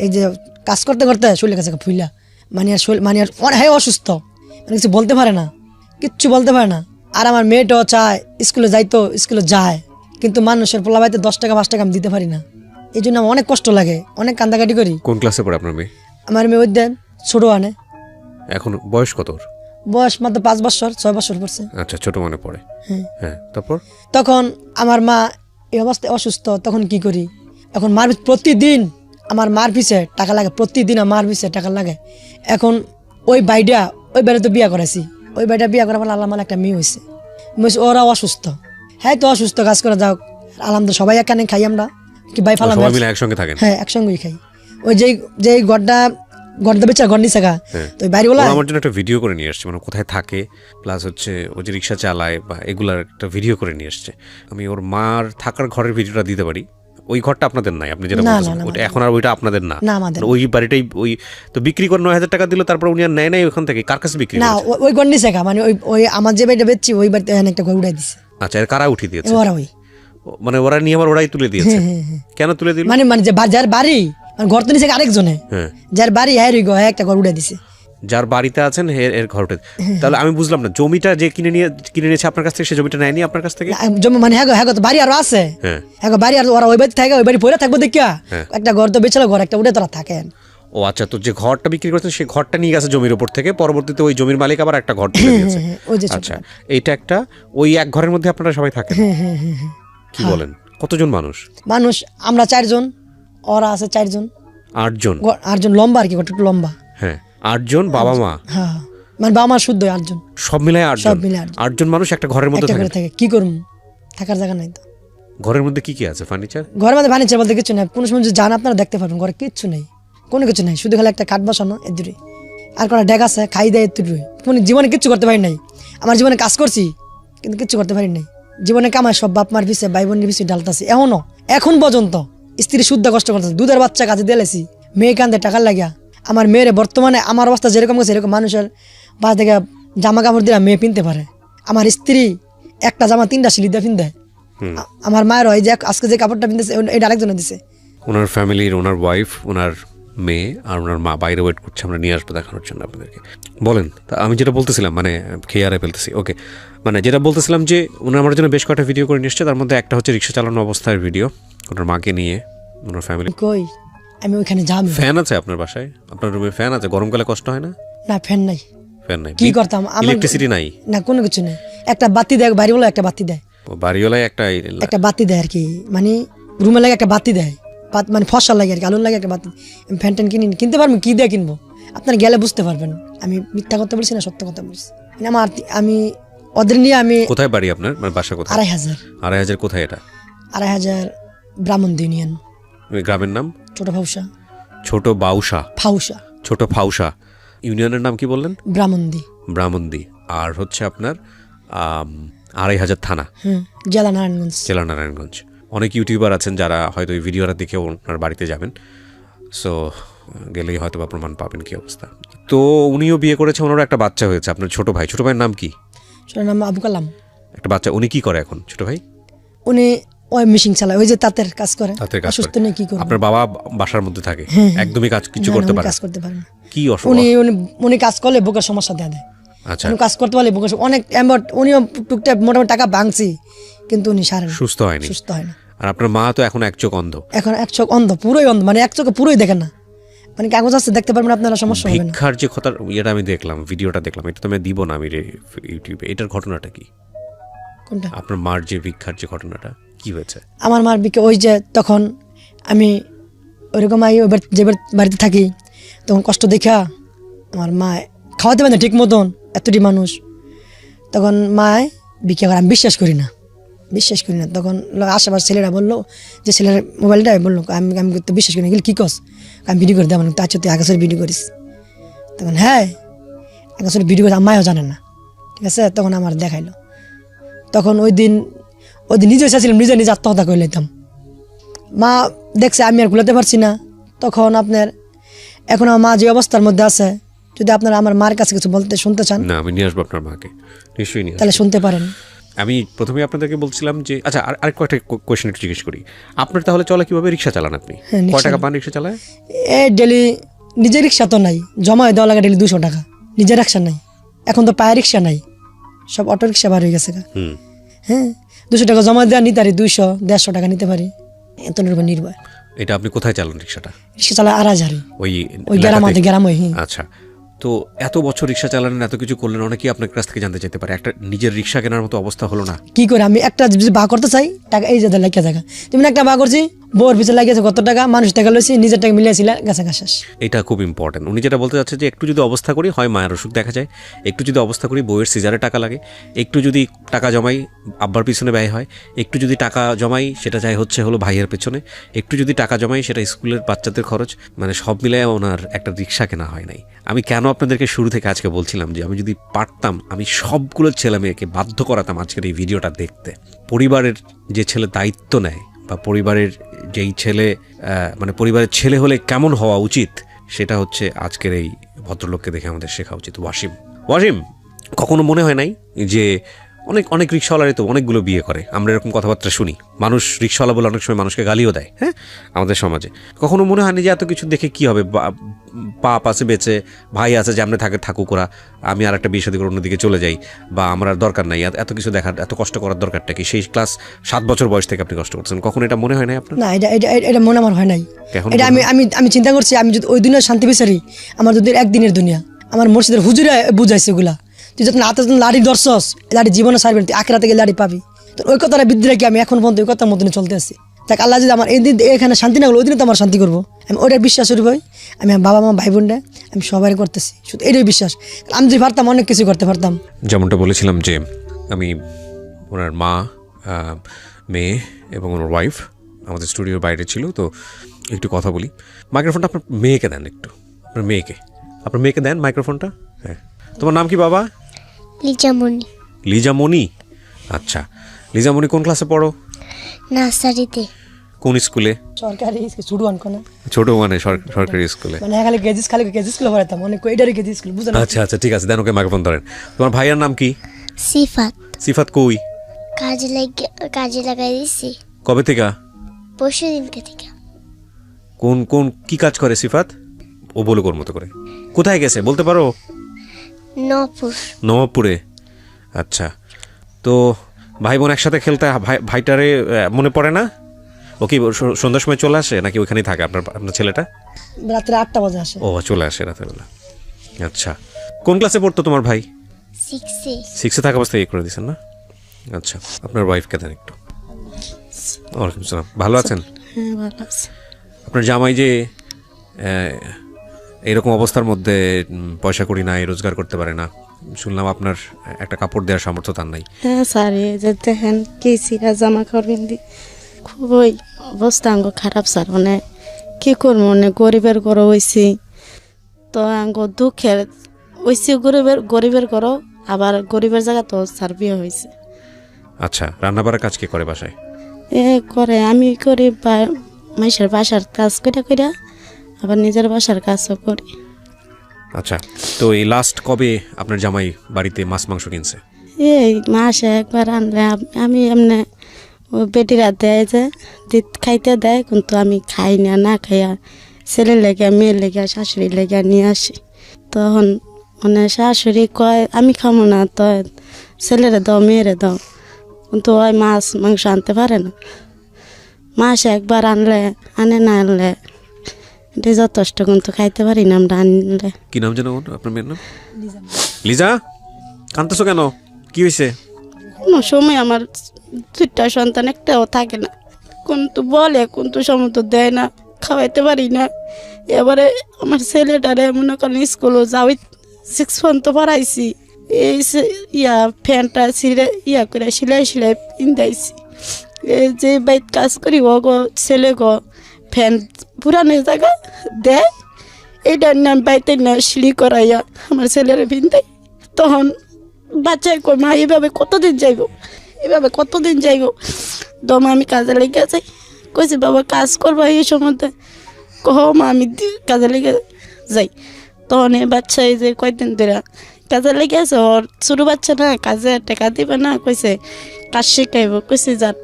এই যে কাজ করতে করতে শরীরের কাছে ফুইলা, মানে আর হ্যাঁ অসুস্থ, মানে কিছু বলতে পারে না, কিচ্ছু বলতে পারে না। আর আমার মেয়েটাও চায় স্কুলে যাইতো, স্কুলে যায়, কিন্তু মানুষের পোলাবাইতে 10 টাকা 5 টাকা আমি দিতে পারি না। এই জন্য আমার অনেক কষ্ট লাগে, অনেক কান্দাকাটি করি। কোন ক্লাসে পড়ে আপনার মেয়ে? আমার মেয়ে ওই দেন ছোট আনে, এখন বয়স কত ওর? বয়স মাত্র 5 বছর 6 বছর পড়ছে। আচ্ছা, ছোট মনে পড়ে। হ্যাঁ, তারপর? তখন আমার মা এই অবস্থায় অসুস্থ, তখন কি করি, এখন প্রতিদিন আমার মার পিছে টাকা লাগে, প্রতিদিন আমার মার পিছে টাকা লাগে। এখন ওই বাড়ি তো বিয়া করেছি, ওই বাড়িটা বিয়া করার পর আল্লাহ আমার একটা মেয়ে হয়েছে, ওরাও অসুস্থ, হ্যাঁ তো অসুস্থ, কাজ করে যাও আলহামদুলিল্লাহ, সবাই এখানে খাই আমরা, কি ভাই ফালাম সবাই মিলে একসঙ্গে থাকেন? হ্যাঁ, একসঙ্গেই খাই। ওই যে গড়টা বেচা ঘর নিচে গা, তো বাড়িওয়ালা আমার জন্য একটা ভিডিও করে নিয়ে আসছে, মানে কোথায় থাকে, প্লাস হচ্ছে ও যে রিক্সা চালায় বা এগুলার একটা ভিডিও করে নিয়ে আসছে। আমি ওর মার থাকার ঘরের ভিডিওটা দিতে পারি। ওই ঘরটা আপনাদের নাই, আপনি যেটা বলছেন ওটা এখন আর ওইটা আপনাদের না, ওই বাড়িটাই ওই তো বিক্রি করে 9,000 টাকা দিল, তারপর উনি আর নেয় নাই ওখান থেকে, কার কাছে বিক্রি না, ওই ঘর নিচে গা, মানে ওই আমার যে বাড়িটা বেচছি ওই বাড়িতে একটা ঘর উঠাই দিছে। আচ্ছা, এর কারা উঠিয়ে দিয়েছে? ওরা ওই মানে ওরা নিয়ে আবার ওরাই তুলে দিয়েছে? কেন তুলে দিল? মানে যে যার বাড়ি, মানে ঘর তো নিচে আরেকজনে, যার বাড়ি হ্যাঁ একটা ঘর উঠাই দিছে, যার বাড়িতে আছেন এর ঘরটা। তাহলে আমি বুঝলাম না, জমিটা যে কিনে নিয়েছে আপনার কাছ থেকে, সে জমিটা নেয়নি আপনার কাছ থেকে? জমি মানে হ্যাঁ তো বাড়ি আরো আছে, হ্যাঁ বাড়ি আর ওরা ওই বাড়ি থাকে, ওই বাড়ি পড়ে থাকবো দেখিয়া একটা ঘর তো বেচলো, ঘর একটা উঠে তোরা থাকেন। ও আচ্ছা, তো যে ঘরটা বিক্রি করছেন সেই ঘরটা নিয়ে গেছে জমির উপর থেকে, পরবর্তীতে ওই জমির মালিক আবার একটা ঘর তুলে দিয়েছে। আচ্ছা, এইটা একটা ওই এক ঘরের মধ্যে আপনারা সবাই থাকেন? কি বলেন, কতজন মানুষ? আমরা 4 জন, ওরা আছে 4 জন। 8 জন? 8 জন লম্বা আর কি, ঘরটা একটু লম্বা। হ্যাঁ, 8 জন বাবা মা? হ্যাঁ, মানে বাবা মা শুদ্ধ 8 জন, সব মিলায় 8 জন? সব মিলে 8 জন মানুষ একটা ঘরের মধ্যে থাকে। কি করবো, থাকার জায়গা নাই তো। ঘরের মধ্যে কি আছে? ফার্নিচার? ঘরের মধ্যে ফার্নিচার বলতে কিছু নাই, কোনো সময় যদি যান আপনারা দেখতে পারবেন, ঘরে কিচ্ছু নেই, কোনো কিছু নাই, শুধু খালি একটা কাঠ বসানো এদুরে, আর কোনো ডেক আছে, খাই দেয় এদুরে। কোনো জীবনে কিচ্ছু করতে পারি নাই, আমার জীবনে কাজ করছি কিন্তু কিচ্ছু করতে পারি নাই। জীবনে কামাই সব বাপ মার পিছিয়ে, ভাই বোনের পিছিয়ে ডালতাছি, এখন পর্যন্ত স্ত্রী শুদ্ধ কষ্ট করতেছে, দুধের বাচ্চা কাজে দিয়েছি, মেয়ে কান্দে টাকার লাগিয়া। আমার মেয়ের বর্তমানে আমার অবস্থা যেরকম গেছে, এরকম মানুষের বাস থেকে জামা কাপড় দিয়ে মেয়ে পিনতে পারে। আমার স্ত্রী একটা জামা 3টা সিলি দিয়ে পিনতে, আমার মায়ের হয় যে আজকে যে কাপড়টা পিনতেছে এটা আরেকজনে দিছে। ওনার ফ্যামিলির, ওনার ওয়াইফ, ওনার মেয়ে আর ওনার মা বাইরে ওয়েট করছে, আমরা নিয়ে আসবো দেখানোর জন্য আপনাদেরকে। বলেন, তা আমি যেটা বলতেছিলাম, মানে খেয়ে আরে ফেলতেছি, ওকে, মানে যেটা বলতেছিলাম যে ওনার আমার জন্য বেশ কয়েকটা ভিডিও করে নিয়ে এসছে, তার মধ্যে একটা হচ্ছে রিক্সা চালানো অবস্থার ভিডিও, ওনার মাকে নিয়ে, ওনার ফ্যামিলি। কই আমি ওইখানে যাবো। ফ্যান আছে আপনার বাসায়? আপনার রুমে ফ্যান আছে? গরমকালে কষ্ট হয় না? না, ফ্যান নাই। ফ্যান নাই? কি করতাম, ইলেকট্রিসিটি নাই? না, কোনো কিছু নেই। একটা বাতি দেয় বাড়িওয়ালা, একটা বাতি দেয়, বাড়িওয়ালায় একটা বাতি দেয় আর কি, মানে রুমে লাগে একটা বাতি দেয়, মানে ফসল লাগে আর কি, আলুর লাগে একটা বাতি। ফ্যান ট্যান কিনতে পারবেন, কি দিয়ে কিনবো আপনার গেলে বুঝতে পারবেন। আমি মিথ্যা কথা বলছি না, সত্য কথা বলছি। আমি ওদের নিয়ে আমি। কোথায় বাড়ি আপনার, মানে বাসা কোথায়? 2,500। 2,500 কোথায় এটা? 2,500 ব্রাহ্মণদী ইউনিয়ন। গ্রামের নাম? ছোট ফাউসা। ছোট বাউসা? ফাউসা। ছোট ফাউসা। ইউনিয়নের নাম কি বললেন? ব্রাহ্মণদী। আর হচ্ছে আপনার 2,500 থানা? জেলা নারায়ণগঞ্জ। জেলা নারায়ণগঞ্জ। অনেক ইউটিউবার আছেন যারা হয়তো এই ভিডিওটা দেখে ওনার বাড়িতে যাবেন, সো গেলেই হয়তো বা প্রমাণ পাবেন কি অবস্থা। তো উনিও বিয়ে করেছে, ওনারও একটা বাচ্চা হয়েছে। আপনার ছোট ভাইয়ের নাম কি? ছোট নাম আবু কালাম। একটা বাচ্চা। উনি কি করে এখন ছোট ভাই? উনি ওই মেশিন চালায়, ওই যে তাঁতের কাজ করে। অসুস্থ নেই, কি করে? আপনার বাবা বাসার মধ্যে থাকে, একদমই কিছু করতে পারে না? কি উনি কাজ করলে বুকের সমস্যা দেয়। আচ্ছা, উনি কাজ করতে পারলে বুকের অনেক উনিও টুকটাক মোটামুটি টাকা ভাঙছি, কিন্তু উনি সুস্থ হয়নি। আর আপনার মা তো এখন এক চোখ অন্ধ। এখন এক চোখ অন্ধ, পুরোই অন্ধ, মানে এক চোখে পুরোই দেখেন না, মানে কাগজ আছে দেখতে পারবেন আপনারা, সমস্যা হবে না। ভিক্ষার যে কথা এটা আমি দেখলাম, ভিডিওটা দেখলাম, এটা তো আমি দিব না আমি ইউটিউবে। এটার ঘটনাটা কি? কোনটা? আপনার মার যে ভিক্ষার যে ঘটনাটা কি হয়েছে? আমার মার ভিক্ষা ওই যে তখন আমি ওইরকম যে বাড়িতে থাকি, তখন কষ্ট দেখা আমার মা খাওয়াতে পারে না ঠিক মতন, এতটি মানুষ। তখন মায় ভিক্ষা করে, আমি বিশ্বাস করি না। তখন আশেপাশে ছেলেরা বললো, যে ছেলের মোবাইলটা বললো, আমি তো বিশ্বাস করি না। কি কস? আমি ভিডিও করে দেওয়া, তার তুই আকাশের ভিডিও করিস? তখন হ্যাঁ, আকাশের ভিডিও করে মায়ও জানে না, ঠিক আছে। তখন আমার দেখাইলো, তখন ওই দিন নিজে এসেছিলাম, নিজে আত্মহত্যা করে নিতাম। মা দেখছে আমি আর গুলাতে পারছি না, তখন আপনার এখন আমার মা যে অবস্থার মধ্যে আছে, যদি আপনারা আমার মার কাছে কিছু শুনতে চান, না আমি নিয়ে আসবো আপনার মাকে, নিশ্চয়ই নিয়ে আসবো। তাহলে শুনতে পারেন। আমি প্রথমে আপনাদেরকে বলছিলাম যে আচ্ছা আরেক কয়েকটা কোয়েশ্চেন একটু জিজ্ঞেস করি। আপনার তাহলে চলে কিভাবে, রিক্সা চালান আপনি? কয় টাকা পান রিক্সা চালায়? ডেলি নিজের রিক্সা তো নাই, জমা দেওয়া লাগে ডেলি 200 টাকা। নিজের রিক্সা নাই, এখন তো পায়ে রিক্সা নাই, সব অটো রিক্সা বার হয়ে গেছে। হ্যাঁ, 200 টাকা জমা দেওয়া নিতে পারি, 200-150 টাকা নিতে পারি, এত নির্ভর। এটা আপনি কোথায় চালান রিক্সাটা? রিক্সা চালায় আড়াজারি, ওই গ্রাম। আচ্ছা, তো এত বছর রিক্সা চালালেন, এত কিছু করলেন, অনেকেই আপনার কাছ থেকে জানতে চাইতে পারে একটা নিজের রিক্সা কেনার মতো অবস্থা হলো না? কি করে আমি একটা যদি বা করতে চাই, টাকা এই যে লাগিয়ে থাকা, তুমি একটা বা করছি, বোর পিছনে লাগিয়েছে কত টাকা, মানুষ টাকা লইছি, নিজের টাকা মিলিয়েছিল, গাছে শেষ। এটা খুব ইম্পর্টেন্ট। উনি যেটা বলতে চাচ্ছে যে একটু যদি অবস্থা করি, হয় মায়ের ওষুধ দেখা যায়, একটু যদি অবস্থা করি বইয়ের সিজারে টাকা লাগে, একটু যদি টাকা জমাই আব্বার পিছনে ব্যয় হয়, একটু যদি টাকা জমাই সেটা যায় হলো ভাইয়ের পেছনে, একটু যদি টাকা জমাই সেটা স্কুলের বাচ্চাদের খরচ, মানে সব মিলায় ওনার একটা রিক্সা কেনা হয় নাই। আমি কেন আপনাদেরকে শুরু থেকে আজকে বলছিলাম যে আমি যদি পারতাম আমি সবগুলো ছেলে মেয়েকে বাধ্য করাতাম আজকের এই ভিডিওটা দেখতে। পরিবারের যে ছেলে দায়িত্ব নেয় বা পরিবারের যেই ছেলে মানে পরিবারের ছেলে হলে কেমন হওয়া উচিত, সেটা হচ্ছে আজকের এই ভদ্রলোককে দেখে আমাদের শেখা উচিত। ওয়াসিম, কখনো মনে হয় নাই যে অনেক রিক্সাওয়ালারই তো অনেকগুলো বিয়ে করে, আমরা এরকম কথাবার্তা শুনি, মানুষ রিক্সাওয়ালা বলে অনেক সময় মানুষকে গালিও দেয়, হ্যাঁ, আমাদের সমাজে। কখনো মনে হয়নি যে এত কিছু দেখে কি হবে, বাপ আছে বেঁচে, ভাই আছে যে আমরা থাকুক ওরা, আমি আর একটা বিয়ে শাদী করে অন্যদিকে চলে যাই, বা আমার আর দরকার নাই এত কিছু দেখার, এত কষ্ট করার দরকারটা কি? সেই ক্লাস 7 বছর বয়স থেকে আপনি কষ্ট করছেন, কখনো এটা মনে হয় নাই আপনার? না, এটা মনে আমার হয় নাই। এটা আমি চিন্তা করছি, আমি যদি ওই দুনিয়ার শান্তি বিচারি, আমার যদি একদিনের দুনিয়া, আমার মসজিদের হুজুরে বুঝাইছে এগুলা, তুই যখন হাতে লাড়ি ধরছস, লাড়ি জীবনে সারবি, তুই আখেরা থেকে লাড়ি পাবি। তো ওই কথাটা বিদ্রোহ কি আমি এখন পর্যন্ত ওই কথার মতনই চলতে আসছি। তাই আল্লাহ যদি আমার এই দিন এখানে শান্তি না হলো, ওই দিনে তো আমার শান্তি করবো, আমি ওইটার বিশ্বাস করি ভাই। আমি বাবা মা ভাই বোনরা আমি সবাই করতেছি, শুধু এটাই বিশ্বাস। আমি যদি পারতাম অনেক কিছু করতে পারতাম। যেমনটা বলেছিলাম যে আমি ওনার মা, মেয়ে এবং ওনার ওয়াইফ আমাদের স্টুডিওর বাইরে ছিল, তো একটু কথা বলি। মাইক্রোফোনটা আপনার মেয়েকে দেন, একটু আপনার মেয়েকে দেন মাইক্রোফোনটা। হ্যাঁ, তোমার নাম কি বাবা? লিজামণি। আচ্ছা, লিজামণি কোন ক্লাসে পড়ো? নার্সারিতে। কোন স্কুলে? সরকারি ছোট মানে সরকারি স্কুলে। মানে খালি কেজি স্কুলে পড়াতাম, অনেক এটারই কেজি স্কুল, বুঝলেন? আচ্ছা ঠিক আছে, দেন ওকে মাইক্রোফোন ধরেন। তোমার ভাইয়ের নাম কি? সিফাত কই? কাজে লাগাই দিছি। কবে থেকে? পরশু দিনকে থেকে। কোন কি কাজ করে সিফাত? ও বলে কোর মতো করে। কোথায় গেছে বলতে পারো? নবাবপুরে। আচ্ছা, তো ভাই বোন একসাথে খেলতে, ভাইটারে মনে পড়ে না? ও কি সন্ধ্যার সময় চলে আসে নাকি ওইখানেই থাকে আপনার ছেলেটা? রাত্রে 8টা বাজে আসে। ও চলে আসে রাতের বেলা। আচ্ছা, কোন ক্লাসে পড়তো তোমার ভাই? 6-এ থাকা অবস্থায় করে দিয়েছেন না? আচ্ছা, আপনার ওয়াইফকে দেন একটু। ওয়ালাইকুম সালাম, ভালো আছেন? হ্যাঁ, ভালো আছি। আপনার জামাই যে এরকম অবস্থার মধ্যে পয়সা করি নাই, রোজগার করতে পারে না, শুনলাম আপনার একটা কাপড় দেওয়ার সামর্থ্য তার নাই। হ্যাঁ স্যার, এই যে দেখেন কি সিরা জামা কাপড় দি, খুবই অবস্থা আঙ্গ খারাপ স্যার। মানে কি করবো, মানে গরিবের ঘর হয়েছি, তো আঙ্গ দুঃখের হয়েছি, গরিবের ঘর, আবার গরিবের জায়গা তো স্যার বিয়ে হয়েছে। আচ্ছা, রান্নাবাড়ার কাজ কে করে বাসায়? করে আমি করি, মাইসের বাসার কাজ করে আবার নিজের বাসার কাজও করি। আচ্ছা, তো এই লাস্ট কবে আপনার জামাই বাড়িতে মাছ মাংস কিনছে? এই মাসে একবার আনলে আমি এমনি বেটিরা দেয় যে খাইতে দেয়, কিন্তু আমি খাই না খাইয়া ছেলের লেগে, মেয়ের লেগে, শাশুড়ির লেগে নিয়ে আসি। তখন মানে শাশুড়ি কয় আমি খাবো না, তো ছেলেরে দাও, মেয়েরে দাও, কিন্তু ওই মাছ মাংস আনতে পারে না। মাসে একবার আনে না আনলে এটা যথেষ্ট, কিন্তু খাইতে পারি না আমরা আনলে। কি নাম যেন আপনার মেয়ের নাম? লিজা। কাঁদতেছো কেন, কি হয়েছে? কোনো সময় আমার 2টা সন্তান, একটাও থাকে না, কিন্তু বলে কিন্তু সময় তো দেয় না, খাওয়াইতে পারি না। এবারে আমার ছেলেটারে মনে করেন স্কুলও যাওয়াই 6 পর্যন্ত পড়াইছি, এই ফ্যানটা করে সিলাই পিন্দাইছি। এই যে বাইত কাজ করি, ও গো ছেলে গো ফ্যান পুরানো জায়গা দেয়, এইটার নাম বাইতে না সিঁড়ি করাইয়া আমার ছেলেরা পিন্দাই। তখন বাচ্চায় কই মা এইভাবে কতদিন যাইব, এভাবে কতদিন যাইব। দমা আমি কাজে লেগে যাই, কইছি বাবা কাজ করবা এই সময়, মা আমি কাজে লেগে যাই। তখন এই বাচ্চা এই যে কয়দিন ধরে কাজে লেগে আছে, ওর ছোটো বাচ্চা না, কাজে টাকা দিবে না, কইছে কাজ শিখাইব, কইছে যান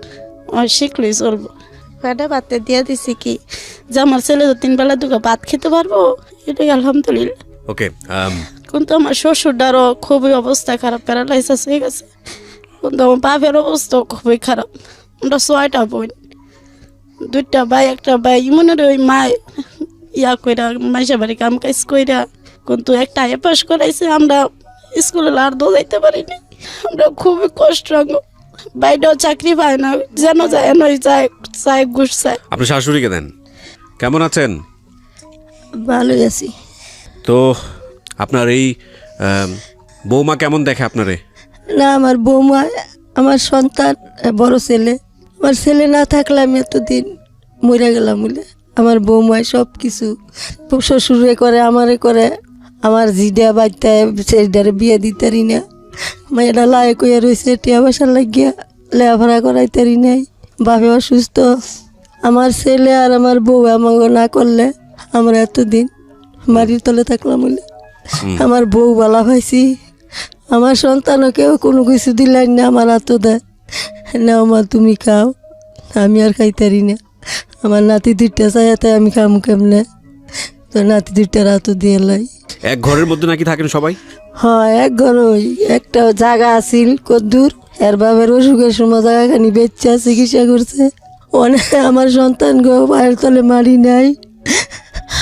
ও শিখলেই চলবো। পেটে ভাতে দিয়ে দিছি কি যে আমার ছেলে তো 3 বেলা 2 ভাত খেতে পারবো, এটাই আলহামদুলিল্লাহ। ওকে, কিন্তু আমার শ্বশুরটারও খুবই অবস্থা খারাপ, প্যারালাইসিস হয়ে গেছে। কিন্তু আমার বাপের অবস্থাও খুবই খারাপ। আমরা 6টা বোন, 2টা ভাই, একটা ভাই মনের ওই মা ইয়া কইরা মাইসা বাড়ি কাম কাজ কইরা, কিন্তু একটা পাস করাইছে। আমরা স্কুলে আর যাইতে পারিনি, আমরা খুবই কষ্ট। বাইরেও চাকরি পায় না, যেন যায় নয় যায়, চায় ঘুষ চায়। আপনি শাশুড়িকে দেন। কেমন আছেন? ভালোই আছি। তো আপনার এই বৌমা কেমন দেখে আপনারে? না, আমার বৌমা আমার সন্তান, বড় ছেলে। আমার ছেলে না থাকলে আমি এতদিন মরে গেলাম বলে। আমার বৌমায় সব কিছু, শ্বশুরে করে, আমারে করে। আমার জিডা বাচ্চা সেটারে বিয়ে দিতারি না, মেয়েটা লায়ে কইয়া রয়েছে, টিয়া বাসা লাগিয়া লেখাপড়া করাইতারি নাই। বাপে অসুস্থ। আমার ছেলে আর আমার বউ আমাকে না করলে আমরা এতদিন বাড়ির তলে থাকলাম বলে। আমার বউ বলা পাইছি, আমার সন্তানও কেউ কোনো কিছু দিলাই না, আমার হাতও দেয় নাও মা তুমি খাও, আমি আর খাইতারি না। আমার নাতি 2টা চাইতে আমি খামু কেমনে, তো নাতি 2টার হাতও দিয়ে লাই। এক ঘরের মধ্যে নাকি থাকেন সবাই? হ্যাঁ, এক ঘর। ওই একটা জায়গা আছিল কদ্দুর, এর বাবার অসুখের সময় জায়গাখানি বেচা চিকিৎসা করছে। অনেক আমার সন্তান গো পায়ের তলে মারি নাই।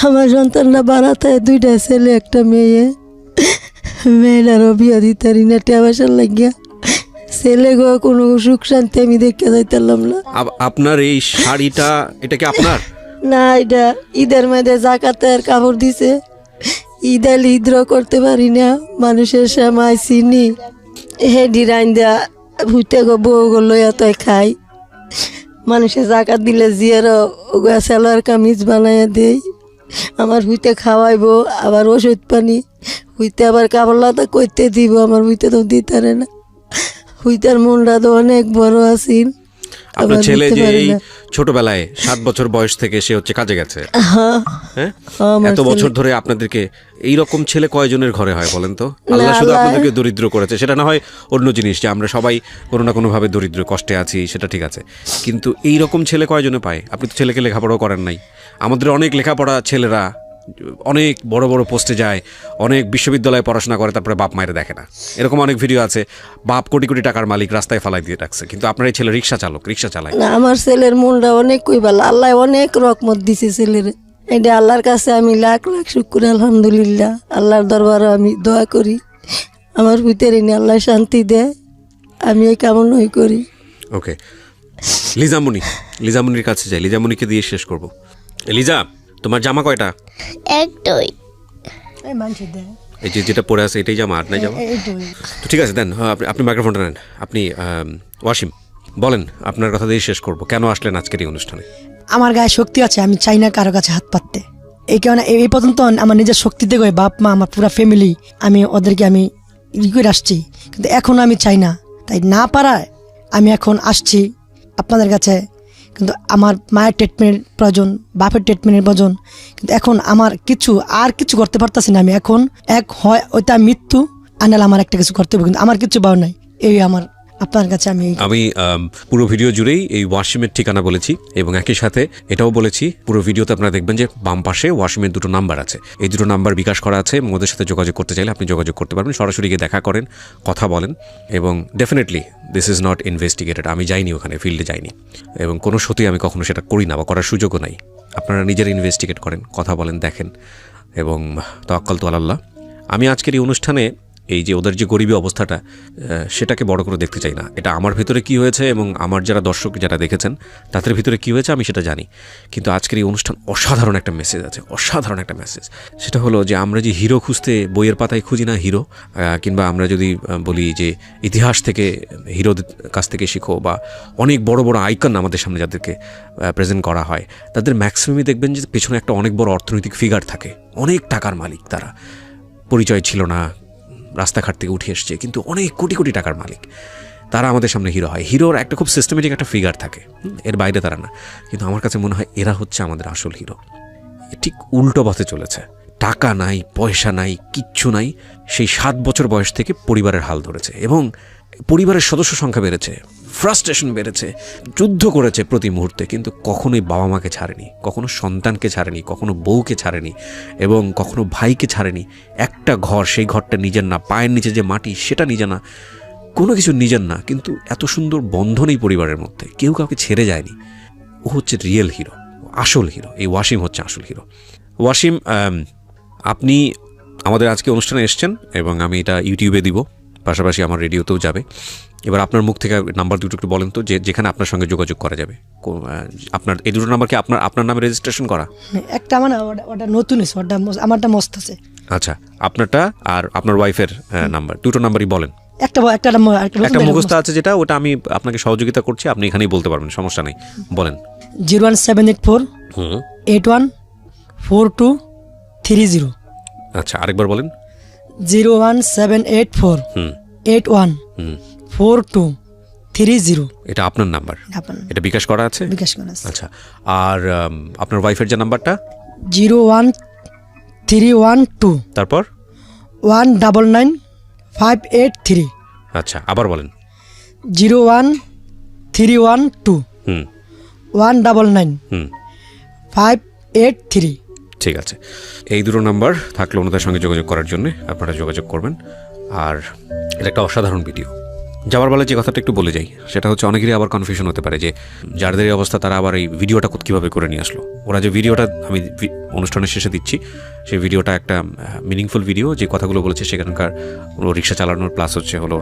আমার সন্তানরা বাড়াতে 2টা ছেলে, একটা মেয়ে। মেয়েটারও বিয়ে দিতারি না টিয়া বাসার লাগিয়া। ছেলে গো কোনো সুখ শান্তি আমি দেখতে যাইতাম না। আপনার এই শাড়িটা, এটা কি আপনার? না, এটা ঈদের মধ্যে জাকাতের কাপড় দিছে। ঈদ আলি ঈদ্র করতে পারি না, মানুষের সময় চিনি হেডি রাইন দেয়া ভুতে গো বউ গো লইয়া তো খাই। মানুষের জাকাত দিলে জিয়ারও সালোয়ার কামিজ বানাইয়া দেই। আমার হুইতে খাওয়াইবো, আবার ওষুধ পানি হুইতে আবার কাপড় লাতা করতে দিব, আমার হুইতে তো দিতারে না। হুইতার মনটা তো অনেক বড় আছিল। আপনার ছেলে যে এই ছোটবেলায় 7 বছর বয়স থেকে সে হচ্ছে কাজে গেছে, হ্যাঁ, এত বছর ধরে আপনাদেরকে এইরকম ছেলে কয়জনের ঘরে হয় বলেন তো? আল্লাহ শুধু আপনাদেরকে দরিদ্র করেছে, সেটা না হয় অন্য জিনিস, যে আমরা সবাই কোনো না কোনোভাবে দরিদ্র কষ্টে আছি, সেটা ঠিক আছে, কিন্তু এইরকম ছেলে কয়জনে পায়? আপনি তো ছেলেকে লেখাপড়াও করেন নাই। আমাদের অনেক লেখাপড়া ছেলেরা অনেক বড় বড় পোস্টে যায়, অনেক বিশ্ববিদ্যালয়ে পড়াশোনা করে, তারপরে বাপ মায়ের দেখে না। এরকম অনেক ভিডিও আছে, বাপ কোটি কোটি টাকার মালিক রাস্তায় ফালাই দিয়ে রাখছে, কিন্তু আপনার এই ছেলে রিক্সা চালক, রিক্সা চালায়। না, আমার ছেলের মনটা অনেক কইবাল, আল্লাহ অনেক রকমত দিছে ছেলের। এটা আল্লাহর কাছে আমি লাখ লাখ শুকর, আলহামদুলিল্লাহ। আল্লাহর দরবারে আমি দোয়া করি আমার ভিতরে নিয়ে আল্লাহ শান্তি দেয়, আমি এই কামনাই করি। ওকে, লিজামনির কাছে যাই, লিজামনিকে দিয়ে শেষ করব। লিজা, তোমার জামা কয়টা? একটাই। এই যে যেটা পরে আছে এটাই জামা, আর নাই জামা? তো ঠিক আছে, দেন আপনি মাইক্রোফোনটা নেন। আপনি ওয়াসিম বলেন, আপনার কথা দিয়ে শেষ করব। কেন আসলেন আজকের এই অনুষ্ঠানে? আমার গায়ে শক্তি আছে, আমি চাই না কারো কাছে হাত পাততে। এই কারণে এই পর্যন্ত আমার নিজের শক্তিতে করে বাপ মা আমার পুরো ফ্যামিলি আমি ওদেরকে আমি করে আসছি, কিন্তু এখন আমি চাই না, তাই না পারায় আমি এখন আসছি আপনাদের কাছে। কিন্তু আমার মায়ের ট্রিটমেন্ট প্রয়োজন, বাপের ট্রিটমেন্টের প্রয়োজন, কিন্তু এখন আমার কিছু করতে পারতেছি না। আমি এখন হয় ওইটা মৃত্যু, আনাল আমার একটা কিছু করতে হবে, কিন্তু আমার কিছু পাওয়া নাই। এই আমার আপনার কাছে আমি পুরো ভিডিও জুড়েই এই ওয়াসিমের ঠিকানা বলেছি, এবং একই সাথে এটাও বলেছি, পুরো ভিডিওতে আপনারা দেখবেন যে বাম পাশে ওয়াসিমের 2টো নাম্বার আছে। এই 2টো নাম্বার বিকাশ করা আছে, এবং ওদের সাথে যোগাযোগ করতে চাইলে আপনি যোগাযোগ করতে পারবেন। সরাসরি গিয়ে দেখা করেন, কথা বলেন, এবং definitely this is not investigated. আমি যাইনি ওখানে, ফিল্ডে যাইনি, এবং কোনো সত্যি আমি কখনো সেটা করি না বা করার সুযোগও নাই। আপনারা নিজেরা ইনভেস্টিগেট করেন, কথা বলেন, দেখেন, এবং তাওয়াক্কাল তু আলাল্লাহ। আমি আজকের এই অনুষ্ঠানে এই যে ওদের যে গরিবী অবস্থাটা, সেটাকে বড় করে দেখতে চাই না। এটা আমার ভিতরে কি হয়েছে এবং আমার যারা দর্শক যারা দেখেছেন তাদের ভিতরে কি হয়েছে আমি সেটা জানি, কিন্তু আজকের এই অনুষ্ঠান অসাধারণ একটা মেসেজ আছে, অসাধারণ একটা মেসেজ। সেটা হলো যে আমরা যে হিরো খুঁজতে বইয়ের পাতায় খুঁজি না হিরো, কিংবা আমরা যদি বলি যে ইতিহাস থেকে হিরোদের কাছ থেকে শিখো, বা অনেক বড় বড় আইকন আমাদের সামনে যাদেরকে প্রেজেন্ট করা হয়, তাদের ম্যাক্সিমামই দেখবেন যে পেছনে একটা অনেক বড় অর্থনৈতিক ফিগার থাকে, অনেক টাকার মালিক। তারা পরিচয় ছিল না, রাস্তাঘাট থেকে উঠে এসছে, কিন্তু অনেক কোটি কোটি টাকার মালিক। তারা আমাদের সামনে হিরো হয়। হিরোর একটা খুব সিস্টেমেটিক একটা ফিগার থাকে, এর বাইরে তারা না। কিন্তু আমার কাছে মনে হয় এরা হচ্ছে আমাদের আসল হিরো। ঠিক উল্টো পথে চলেছে, টাকা নাই, পয়সা নাই, কিচ্ছু নাই। সেই 7 বছর বয়স থেকে পরিবারের হাল ধরেছে এবং পরিবারের সদস্য সংখ্যা বেড়েছে, ফ্রাস্ট্রেশন বেড়েছে, যুদ্ধ করেছে প্রতি মুহূর্তে, কিন্তু কখনোই বাবা মাকে ছাড়েনি, কখনো সন্তানকে ছাড়েনি, কখনো বউকে ছাড়েনি এবং কখনো ভাইকে ছাড়েনি। একটা ঘর, সেই ঘরটা নিজের না, পায়ের নিচে যে মাটি সেটা নিজের না, কোনো কিছু নিজের না, কিন্তু এত সুন্দর বন্ধন এই পরিবারের মধ্যে, কেউ কাউকে ছেড়ে যায়নি। ও হচ্ছে রিয়েল হিরো, আসল হিরো। এই ওয়াসিম হচ্ছে আসল হিরো। ওয়াসিম, আপনি আমাদের আজকে অনুষ্ঠানে এসছেন এবং আমি এটা ইউটিউবে দিব, পাশাপাশি আমার রেডিওতেও যাবে। এবার আপনার মুখ থেকে নাম্বার দুটো একটু বলেন তো, যেখানে আপনার সঙ্গে যোগাযোগ করা যাবে। আপনার এই দুটো নাম্বার কি আপনার নামে রেজিস্ট্রেশন করা? একটা মানে ওটা নতুন আছে, ওটা আমারটা মস্ত আছে। আচ্ছা, আপনারটা আর আপনার ওয়াইফের নাম্বার, দুটো নাম্বারই বলেন। একটা মুখস্থ আছে যেটা, ওটা আমি আপনাকে সহযোগিতা করছি, আপনি এখানেই বলতে পারবেন, সমস্যা নেই, বলেন। 01784 814230। আচ্ছা, আরেকবার বলেন। 01784 814230। এটা আপনার নাম্বার? এটা বিকাশ করা আছে? বিকাশ করা আছে। আচ্ছা, আর আপনার ওয়াইফের যে নাম্বারটা? 01312 তারপর 199583। আচ্ছা, আবার বলেন। 01312 199583। ঠিক আছে, এই দুটো নাম্বার থাকলে ওনাদের সঙ্গে যোগাযোগ করার জন্য আপনারা যোগাযোগ করবেন। আর এটা একটা অসাধারণ ভিডিও। যাওয়ার বেলা যে কথাটা একটু বলে যাই, সেটা হচ্ছে অনেকেরই আবার কনফিউশন হতে পারে যে যাদের এই অবস্থা তারা আবার এই ভিডিওটা কীভাবে করে নিয়ে আসলো। ওরা যে ভিডিওটা আমি অনুষ্ঠানের শেষে দিচ্ছি, সেই ভিডিওটা একটা মিনিংফুল ভিডিও। যে কথাগুলো বলেছে সেখানকার রিক্সা চালানোর, প্লাস হচ্ছে হলো